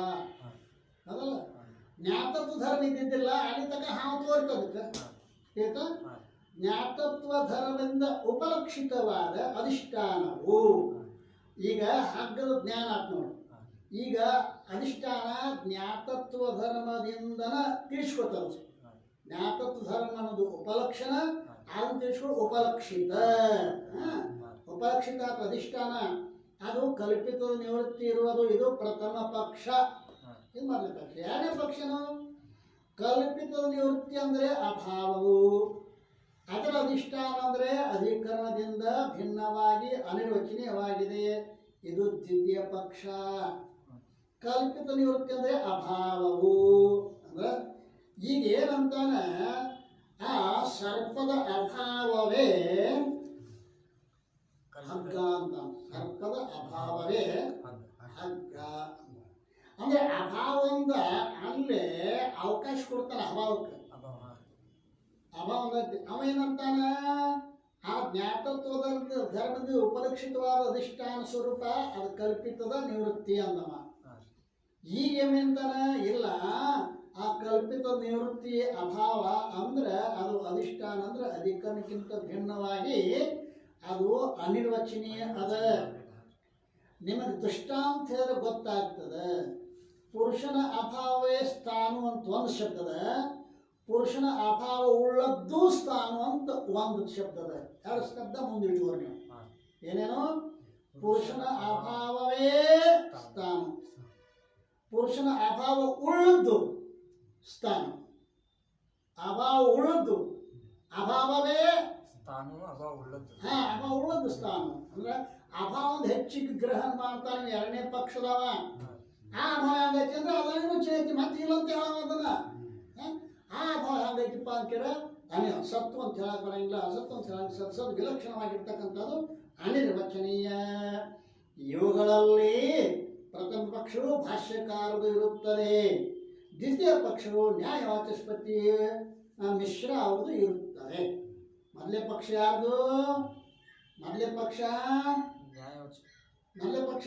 ಅದಲ್ಲ. ಜ್ಞಾತತ್ವ ಧರ್ಮ ಇದ್ದಿದ್ದಿಲ್ಲ, ಅಲ್ಲಿ ತನಕ ಹಾವು ತೋರ್ತದಕ್ಕೆ. ಜ್ಞಾತತ್ವ ಧರ್ಮದಿಂದ ಉಪಲಕ್ಷಿತವಾದ ಅಧಿಷ್ಠಾನವು ಈಗ ಹಗ್ಗದ ಜ್ಞಾನ ಆತ್ ನೋಡಿ. ಈಗ ಅಧಿಷ್ಠಾನ ಜ್ಞಾತತ್ವ ಧರ್ಮದಿಂದನ ತಿಳಿಸ್ಕೊತದ. ಜ್ಞಾತತ್ವ ಧರ್ಮ ಅನ್ನೋದು ಉಪಲಕ್ಷಣ, ಅದನ್ನು ತಿಳಿಸ್ಕೊಂಡು ಉಪಲಕ್ಷಿತ. ಉಪಲಕ್ಷಿತ ಅಧಿಷ್ಠಾನ ಅದು ಕಲ್ಪಿತ ನಿವೃತ್ತಿ ಇರುವುದು, ಇದು ಪ್ರಥಮ ಪಕ್ಷ. ಇದು ಮೊದಲ ಪಕ್ಷ. ಎರಡನೇ ಪಕ್ಷನು ಕಲ್ಪಿತ ನಿವೃತ್ತಿ ಅಂದರೆ ಅಭಾವವು, ಅದರ ಅಧಿಷ್ಠಾನ ಅಂದರೆ ಅಧಿಕರಣದಿಂದ ಭಿನ್ನವಾಗಿ ಅನಿರ್ವಚನೀಯವಾಗಿದೆ, ಇದು ದ್ವಿತೀಯ ಪಕ್ಷ. ಕಲ್ಪಿತ ನಿವೃತ್ತಿ ಅಂದರೆ ಅಭಾವವು ಅಂದ್ರೆ ಈಗ ಏನಂತಾನೆ, ಆ ಸರ್ಪದ ಅಭಾವವೇ ಹಗ್ಗ ಅಂತ. ಸರ್ಪದ ಅಭಾವವೇ ಹಗ್ಗ ಅಂದ್ರೆ ಅಭಾವದಿಂದ ಅಲ್ಲೇ ಅವಕಾಶ ಕೊಡ್ತಾನೆ. ಅಭಾವಕ್ಕೆ ಅಭಾವ ಅವೇನಂತಾನ, ಆ ಜ್ಞಾತತ್ವದ ಧರ್ಮದ ಉಪಲಕ್ಷಿತವಾದ ಅಧಿಷ್ಠಾನ ಸ್ವರೂಪ ಅದು ಕಲ್ಪಿತದ ನಿವೃತ್ತಿ ಅಂದವ. ಈಗ ಏನೇಂತಾನ, ಇಲ್ಲ ಆ ಕಲ್ಪಿತ ನಿವೃತ್ತಿ ಅಭಾವ ಅಂದ್ರೆ ಅದು ಅಧಿಷ್ಠಾನ ಅಂದ್ರೆ ಅಧಿಕರಣಕ್ಕಿಂತ ಭಿನ್ನವಾಗಿ ಅದು ಅನಿರ್ವಚನೀಯ ಅದ. ನಿಮಗೆ ದೃಷ್ಟಾಂತ ಹೇಳಿದ್ರೆ ಗೊತ್ತಾಗ್ತದೆ. ಪುರುಷನ ಅಭಾವವೇ ಸ್ಥಾನ ಅಂತ ಒಂದು ಶಬ್ದದ, ಪುರುಷನ ಅಭಾವ ಉಳ್ಳದ್ದು ಸ್ಥಾನ ಅಂತ ಒಂದು ಶಬ್ದದ. ಎರಡು ಶಬ್ದ ಮುಂದಿಟ್ಟುವರು ನೀವು. ಏನೇನು? ಪುರುಷನ ಅಭಾವವೇ ಸ್ಥಾನ, ಪುರುಷನ ಅಭಾವ ಉಳ್ಳದ್ದು ಸ್ಥಾನ. ಅಭಾವ ಉಳ್ಳದ್ದು ಅಭಾವವೇ ಸ್ಥಾನ, ಅಭಾವ ಉಳ್ಳದ್ದು ಸ್ಥಾನ ಅಂದ್ರೆ ಅಭಾವ ಒಂದು ಹೆಚ್ಚಿಗೆ ಗ್ರಹಣ ಮಾಡ್ತಾನೆ ಎರಡನೇ ಪಕ್ಷದವ. ಆ ಅಭಾವ ಹೆಂಗೈತಿ ಅಂದ್ರೆ ಅದನ್ನು ಚೇತಿ ಮತ್ತೆ ಇಲ್ಲ ಅಂತ ಹೇಳೋದನ್ನ. ಆ ಅಭಾವ ಹೆಂಗೈತಿಪ್ಪ ಅಂತೀರ, ಸತ್ವ ಅಂತ ಹೇಳಕ್ ಬರಂಗಿಲ್ಲ, ಅಸತ್ವ ಅಂತ ಹೇಳಕ್ ಸತ್ಸದ್ ವಿಲಕ್ಷಣವಾಗಿರ್ತಕ್ಕಂಥದ್ದು ಅನಿರ್ವಚನೀಯ. ಇವುಗಳಲ್ಲಿ ಪ್ರಥಮ ಪಕ್ಷವು ಭಾಷ್ಯಕಾರದು ಇರುತ್ತದೆ, ದ್ವಿತೀಯ ಪಕ್ಷವು ನ್ಯಾಯವಾಚಸ್ಪತಿ ಮಿಶ್ರ ಅವ್ರದ್ದು ಇರುತ್ತದೆ. ಮೊದಲೇ ಪಕ್ಷ ಯಾರ್ದು? ಮೊದಲೇ ಪಕ್ಷ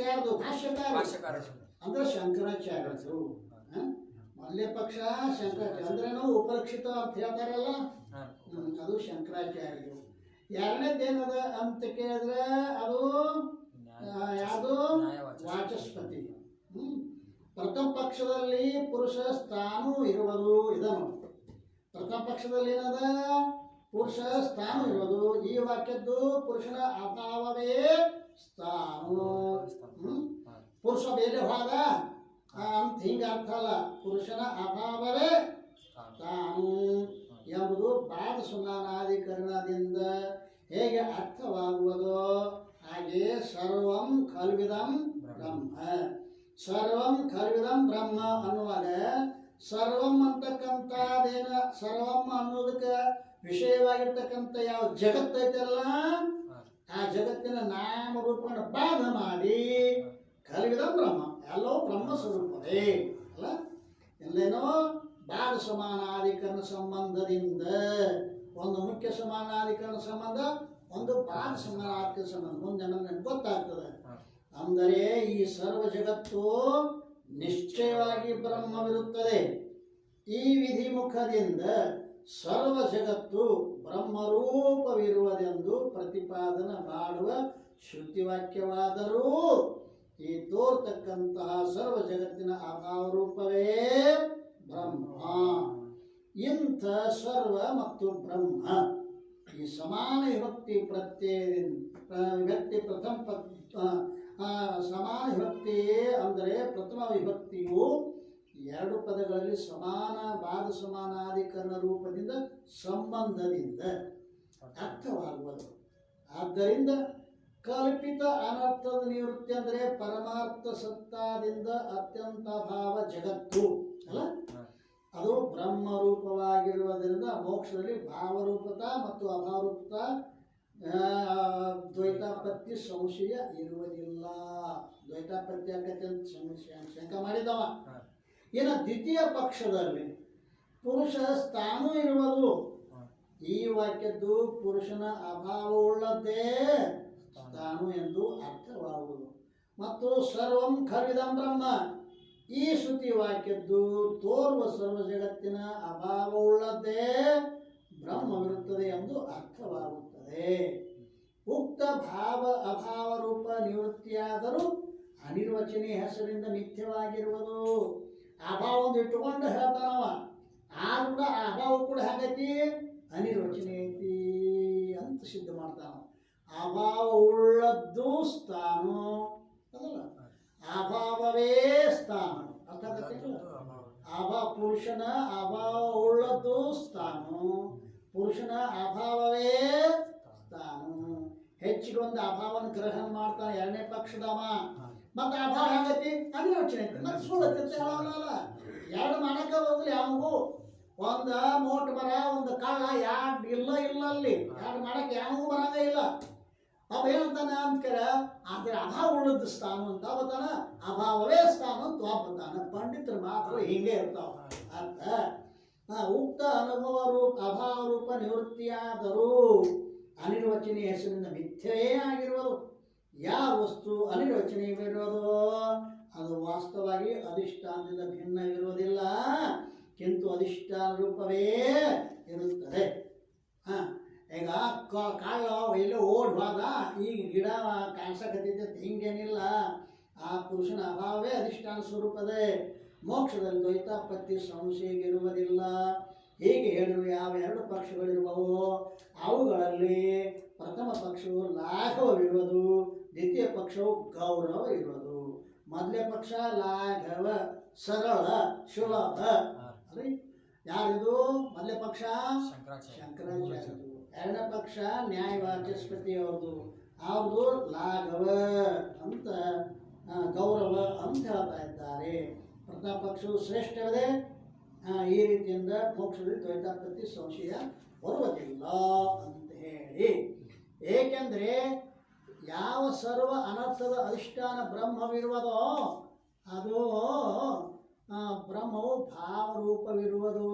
ಯಾರ್ದು? ಭಾಷ್ಯಕಾರ ಅಂದ್ರೆ ಶಂಕರಾಚಾರ್ಯರು. ಮೊದಲೇ ಪಕ್ಷ ಶಂಕರಾಚಾರ್ಯ ಅಂದ್ರೇನು? ಉಪಲಕ್ಷಿತ ಅಂತ ಹೇಳ್ತಾರಲ್ಲ, ಅದು ಶಂಕರಾಚಾರ್ಯರು. ಎರಡನೇದೇನದ ಅಂತ ಕೇಳಿದ್ರೆ ಅದು ಯಾವುದು? ವಾಚಸ್ಪತಿ. ಪ್ರಥಮ ಪಕ್ಷದಲ್ಲಿ ಪುರುಷ ಸ್ಥಾನ ಇರುವುದು. ಇದನ್ನು ಪ್ರಥಮ ಪಕ್ಷದಲ್ಲಿ ಏನದ? ಪುರುಷ ಸ್ಥಾನ ಇರೋದು. ಈ ವಾಕ್ಯದ್ದು ಪುರುಷನ ಅಭಾವವೇ ಸ್ಥಾನ. ಪುರುಷ ಬೇರೆ ಹೋದ ಅಂತ ಹಿಂಗ ಅರ್ಥ ಅಲ್ಲ. ಪುರುಷನ ಅಭಾವವೇ ತಾನು ಎಂಬುದು ಬಾದ ಸುಮಾನಾಧಿಕರಣದಿಂದ ಹೇಗೆ ಅರ್ಥವಾಗುವುದೋ ಹಾಗೆ ಸರ್ವಂ ಖಲ್ವಿದಂ ಬ್ರಹ್ಮ. ಸರ್ವಂ ಖಲ್ವಿದಂ ಬ್ರಹ್ಮ ಅನ್ನುವಾಗ ಸರ್ವಂ ಅಂತಕ್ಕಂಥದ್ದೇನ, ಸರ್ವಂ ಅನ್ನೋದಕ್ಕೆ ವಿಷಯವಾಗಿರ್ತಕ್ಕಂಥ ಯಾವ ಜಗತ್ತೈತಲ್ಲ ಆ ಜಗತ್ತಿನ ನಾಮರೂಪವನ್ನು ಬಾಧ ಮಾಡಿ ಖಲ್ವಿದಂ ಬ್ರಹ್ಮ, ಎಲ್ಲವೂ ಬ್ರಹ್ಮ ಸ್ವರೂಪವೇ ಅಲ್ಲ. ಎಲ್ಲೇನೋ ಬಾಧ ಸಮಾನಾಧಿಕರಣ ಸಂಬಂಧದಿಂದ ಒಂದು ಮುಖ್ಯ ಸಮಾನಾಧಿಕರಣ ಸಂಬಂಧ, ಒಂದು ಬಾಧ ಸಮಾನಾಧಿಕರಣ ಸಂಬಂಧ ಮುಂದೆ ನಮಗೆ ಗೊತ್ತಾಗ್ತದೆ. ಅಂದರೆ ಈ ಸರ್ವ ಜಗತ್ತು ನಿಶ್ಚಯವಾಗಿ ಬ್ರಹ್ಮವಿರುತ್ತದೆ. ಈ ವಿಧಿಮುಖದಿಂದ ಸರ್ವ ಜಗತ್ತು ಬ್ರಹ್ಮರೂಪವಿರುವುದೆಂದು ಪ್ರತಿಪಾದನೆ ಮಾಡುವ ಶ್ರುತಿವಾಕ್ಯವಾದರೂ ಈ ತೋರ್ತಕ್ಕಂತಹ ಸರ್ವ ಜಗತ್ತಿನ ಅಭಾವ ರೂಪವೇ ಬ್ರಹ್ಮ. ಇಂಥ ಸರ್ವ ಮತ್ತು ಬ್ರಹ್ಮ ಈ ಸಮಾನ ವಿಭಕ್ತಿ ಪ್ರತ್ಯಯದಿಂದ ವಿಭಕ್ತಿ ಸಮಾನ ವಿಭಕ್ತಿಯೇ ಅಂದರೆ ಪ್ರಥಮ ವಿಭಕ್ತಿಯು ಎರಡು ಪದಗಳಲ್ಲಿ ಸಮಾನ ಬಾಧ ಸಮಾನಾಧಿಕರಣ ರೂಪದಿಂದ ಸಂಬಂಧದಿಂದ ಅರ್ಥವಾಗುವುದು. ಆದ್ದರಿಂದ ಕಲ್ಪಿತ ಅನರ್ಥದ ನಿವೃತ್ತಿ ಅಂದರೆ ಪರಮಾರ್ಥ ಸತ್ತಾದಿಂದ ಅತ್ಯಂತ ಭಾವ ಜಗತ್ತು ಅಲ್ಲ, ಅದು ಬ್ರಹ್ಮರೂಪವಾಗಿರುವುದರಿಂದ ಮೋಕ್ಷದಲ್ಲಿ ಭಾವರೂಪತ ಮತ್ತು ಅಭಾವರೂಪತ ದ್ವೈತಾಪತ್ತಿ ಸಂಶಯ ಇರುವುದಿಲ್ಲ. ದ್ವೈತಾಪತ್ತಿ ಆಕತ್ತೆ ಅಂತ ಶಂಕ ಮಾಡಿದವ. ಇನ್ನು ದ್ವಿತೀಯ ಪಕ್ಷದಲ್ಲಿ ಪುರುಷ ಸ್ಥಾನ ಇರುವುದು. ಈ ವಾಕ್ಯದ್ದು ಪುರುಷನ ಅಭಾವವುಳ್ಳದ್ದೇ ಸ್ಥಾನ ಎಂದು ಅರ್ಥವಾಗುವುದು. ಮತ್ತು ಸರ್ವಂ ಖಲ್ವಿದಂ ಬ್ರಹ್ಮ, ಈ ಶ್ರುತಿ ವಾಕ್ಯದ್ದು ತೋರುವ ಸರ್ವ ಜಗತ್ತಿನ ಅಭಾವವುಳ್ಳದ್ದೇ ಬ್ರಹ್ಮವಿರುತ್ತದೆ ಎಂದು ಅರ್ಥವಾಗುತ್ತದೆ. ಉಕ್ತ ಭಾವ ಅಭಾವ ರೂಪ ನಿವೃತ್ತಿಯಾದರೂ ಅನಿರ್ವಚನೀಯ ಹೆಸರಿಂದ ಮಿಥ್ಯವಾಗಿರುವುದು. ಅಭಾವ ಒಂದು ಇಟ್ಟುಕೊಂಡು ಹೇಳ್ತಾನವ, ಆದ್ರೂ ಕೂಡ ಆ ಅಭಾವ ಕೂಡ ಹಾಗೈತಿ ಅನಿರ್ವಚನೀಯ ಐತಿ ಅಂತ ಸಿದ್ಧ ಮಾಡ್ತಾನ. ಅಭಾವ ಉಳ್ಳದ್ದು ಸ್ಥಾನ ಅದಲ್ಲ, ಅಭಾವವೇ ಸ್ಥಾನ. ಅರ್ಥ ಆಗತ್ತಿಲ್ಲ? ಪುರುಷನ ಅಭಾವ ಉಳ್ಳದ್ದು ಸ್ಥಾನ, ಪುರುಷನ ಅಭಾವವೇ ಸ್ಥಾನ. ಹೆಚ್ಚಿಗೆ ಒಂದು ಅಭಾವನ ಗ್ರಹಣ ಮಾಡ್ತಾನೆ ಎರಡನೇ ಪಕ್ಷದವ. ಮತ್ತೆ ಅಭಾವ ಆಗತಿ ಅನಿರ್ವಚನೆ ಐತಿ, ಮತ್ತೆ ಸುಳ್ಳತ್ತೆ ಹೇಳಲ್ಲ. ಎರಡು ಮಾಡಕ ಹೋಗ್ಲಿ ಯಾವಗೂ ಒಂದ ಮೋಟ್ ಬರ ಒಂದು ಕಳ್ಳ ಎರಡು ಇಲ್ಲ ಅಲ್ಲಿ ಎರಡು ಮಾಡಕ್ಕೆ ಯಾವಗೂ ಬರಂಗ ಇಲ್ಲ. ಅವ ಏನಂತಾನ ಅಂತಾರ ಆದ್ರೆ ಅಭಾವ ಉಳ್ಳದ್ದು ಸ್ಥಾನ ಅಂತ ಬತ್ತಾನ, ಅಭಾವವೇ ಸ್ಥಾನ ಅಂತ ಬತ್ತಾನ. ಪಂಡಿತರು ಮಾತ್ರ ಹಿಂಗೆ ಇರ್ತಾವ ಅಂತ. ಉಕ್ತ ಅನುಭವ ರೂಪ ಅಭಾವ ರೂಪ ನಿವೃತ್ತಿಯಾದರೂ ಅನಿರ್ವಚನೀಯ ಹೆಸರಿನಿಂದ ಮಿಥ್ಯವೇ ಆಗಿರುವುದು. ಯಾವ ವಸ್ತು ಅನಿರ್ವಚನೀಯವಿರೋದು ಅದು ವಾಸ್ತವವಾಗಿ ಅಧಿಷ್ಠಾನದಿಂದ ಭಿನ್ನವಿರುವುದಿಲ್ಲ, ಕಿಂತು ಅಧಿಷ್ಠಾನ ರೂಪವೇ ಇರುತ್ತದೆ. ಈಗ ಕಾಳ ಎಲ್ಲೋ ಓಡ್ ಹೋದ, ಈಗ ಗಿಡ ಕಾಣಿಸಕತ್ತೈತೆ ಹಿಂಗೇನಿಲ್ಲ. ಆ ಪುರುಷನ ಅಭಾವವೇ ಅಧಿಷ್ಠಾನ ಸ್ವರೂಪದೇ. ಮೋಕ್ಷದಲ್ಲಿ ದ್ವೈತಾಪತ್ತಿ ಸಂಶಯವಿರುವುದಿಲ್ಲ. ಹೀಗೆ ಹೇಳಿರುವ ಯಾವ ಎರಡು ಪಕ್ಷಗಳಿರುವವೋ ಅವುಗಳಲ್ಲಿ ಪ್ರಥಮ ಪಕ್ಷವು ಲಾಘವವಿರುವುದು, ದ್ವಿತೀಯ ಪಕ್ಷವು ಗೌರವ ಇರುವುದು. ಮೊದಲನೇ ಪಕ್ಷ ಲಾಘವ ಸರಳ ಸುಲಭ. ಅಲ್ರಿ ಯಾರಿದು? ಮೊದಲನೇ ಪಕ್ಷ ಶಂಕರಾಚಾರ್ಯರು. ಎರಡನೇ ಪಕ್ಷ ನ್ಯಾಯವಾಚಸ್ಪತಿ ಅವ್ರದ್ದು. ಅವ್ರದ್ದು ಲಾಘವ ಅಂತ ಗೌರವ ಅಂತ ಹೇಳ್ತಾ ಇದ್ದಾರೆ. ಪ್ರಥಮ ಪಕ್ಷವು ಶ್ರೇಷ್ಠವಿದೆ. ಈ ರೀತಿಯಿಂದ ಮೋಕ್ಷದಲ್ಲಿ ದ್ವೈತಾಪತ್ತಿ ಸಂಶಯ ಬರುವುದಿಲ್ಲ ಅಂತ ಹೇಳಿ. ಏಕೆಂದರೆ ಯಾವ ಸರ್ವ ಅನರ್ಥದ ಅಧಿಷ್ಠಾನ ಬ್ರಹ್ಮವಿರುವುದೋ ಅದು ಬ್ರಹ್ಮವು ಭಾವರೂಪವಿರುವುದು.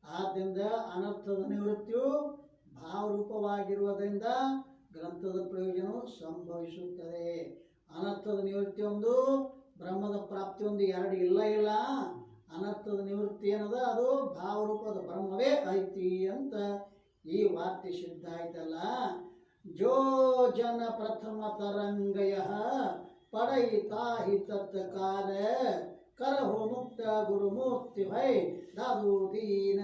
ಆದ್ದರಿಂದ ಅನರ್ಥದ ನಿವೃತ್ತಿಯು ಭಾವರೂಪವಾಗಿರುವುದರಿಂದ ಗ್ರಂಥದ ಪ್ರಯೋಜನವು ಸಂಭವಿಸುತ್ತದೆ. ಅನರ್ಥದ ನಿವೃತ್ತಿ ಒಂದು, ಬ್ರಹ್ಮದ ಪ್ರಾಪ್ತಿ ಒಂದು, ಎರಡು ಇಲ್ಲ. ಅನರ್ಥದ ನಿವೃತ್ತಿ ಏನದ ಅದು ಭಾವರೂಪದ ಬ್ರಹ್ಮವೇ ಐತಿ ಅಂತ ಈ ವಾಕ್ಯ ಸಿದ್ಧ ಆಯ್ತಲ್ಲ. ಜೋ ಜನ ಪ್ರಥಮ ತರಂಗಯ ಪಡಯಿತಾ ಹಿ ತತ್ಕಾಲ करहो मुक्त गुरुमूर्ति भय दादू दीन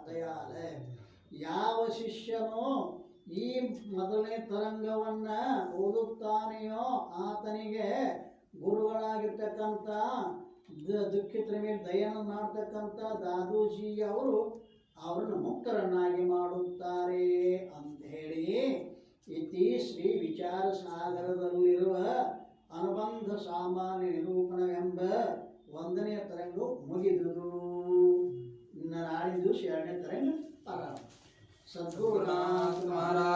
दयाल. ಯಾವ ಶಿಷ್ಯನು ಈ ಮೊದಲನೇ ತರಂಗವನ್ನ ಓದುತ್ತಾನೆಯೋ ಆತನಿಗೆ ಗುರುಗಳಾಗಿರ್ತಕ್ಕಂಥ ದುಃಖಿತರ ಮೇಲೆ ದಯನ ಮಾಡ್ತಕ್ಕಂಥ ದಾದೂಜಿ ಅವರು ಅವರನ್ನು ಮುಕ್ತರನ್ನಾಗಿ ಮಾಡುತ್ತಾರೆ ಅಂತ ಹೇಳಿ ಇತಿ ಶ್ರೀ ವಿಚಾರ ಸಾಗರದಲ್ಲಿರುವ ಅನುಬಂಧ ಸಾಮಾನ್ಯ ನಿರೂಪಣವೆಂಬ 1ನೇ ತರಂಗ ಮುಗಿದುದು. ಇನ್ನು ನಾಳಿನ ದಿವಸ 2ನೇ ತರಂಗ ಪ್ರಾರಂಭ. ಸದ್ಗುರುನಾಥ ಮಹಾರಾಜ್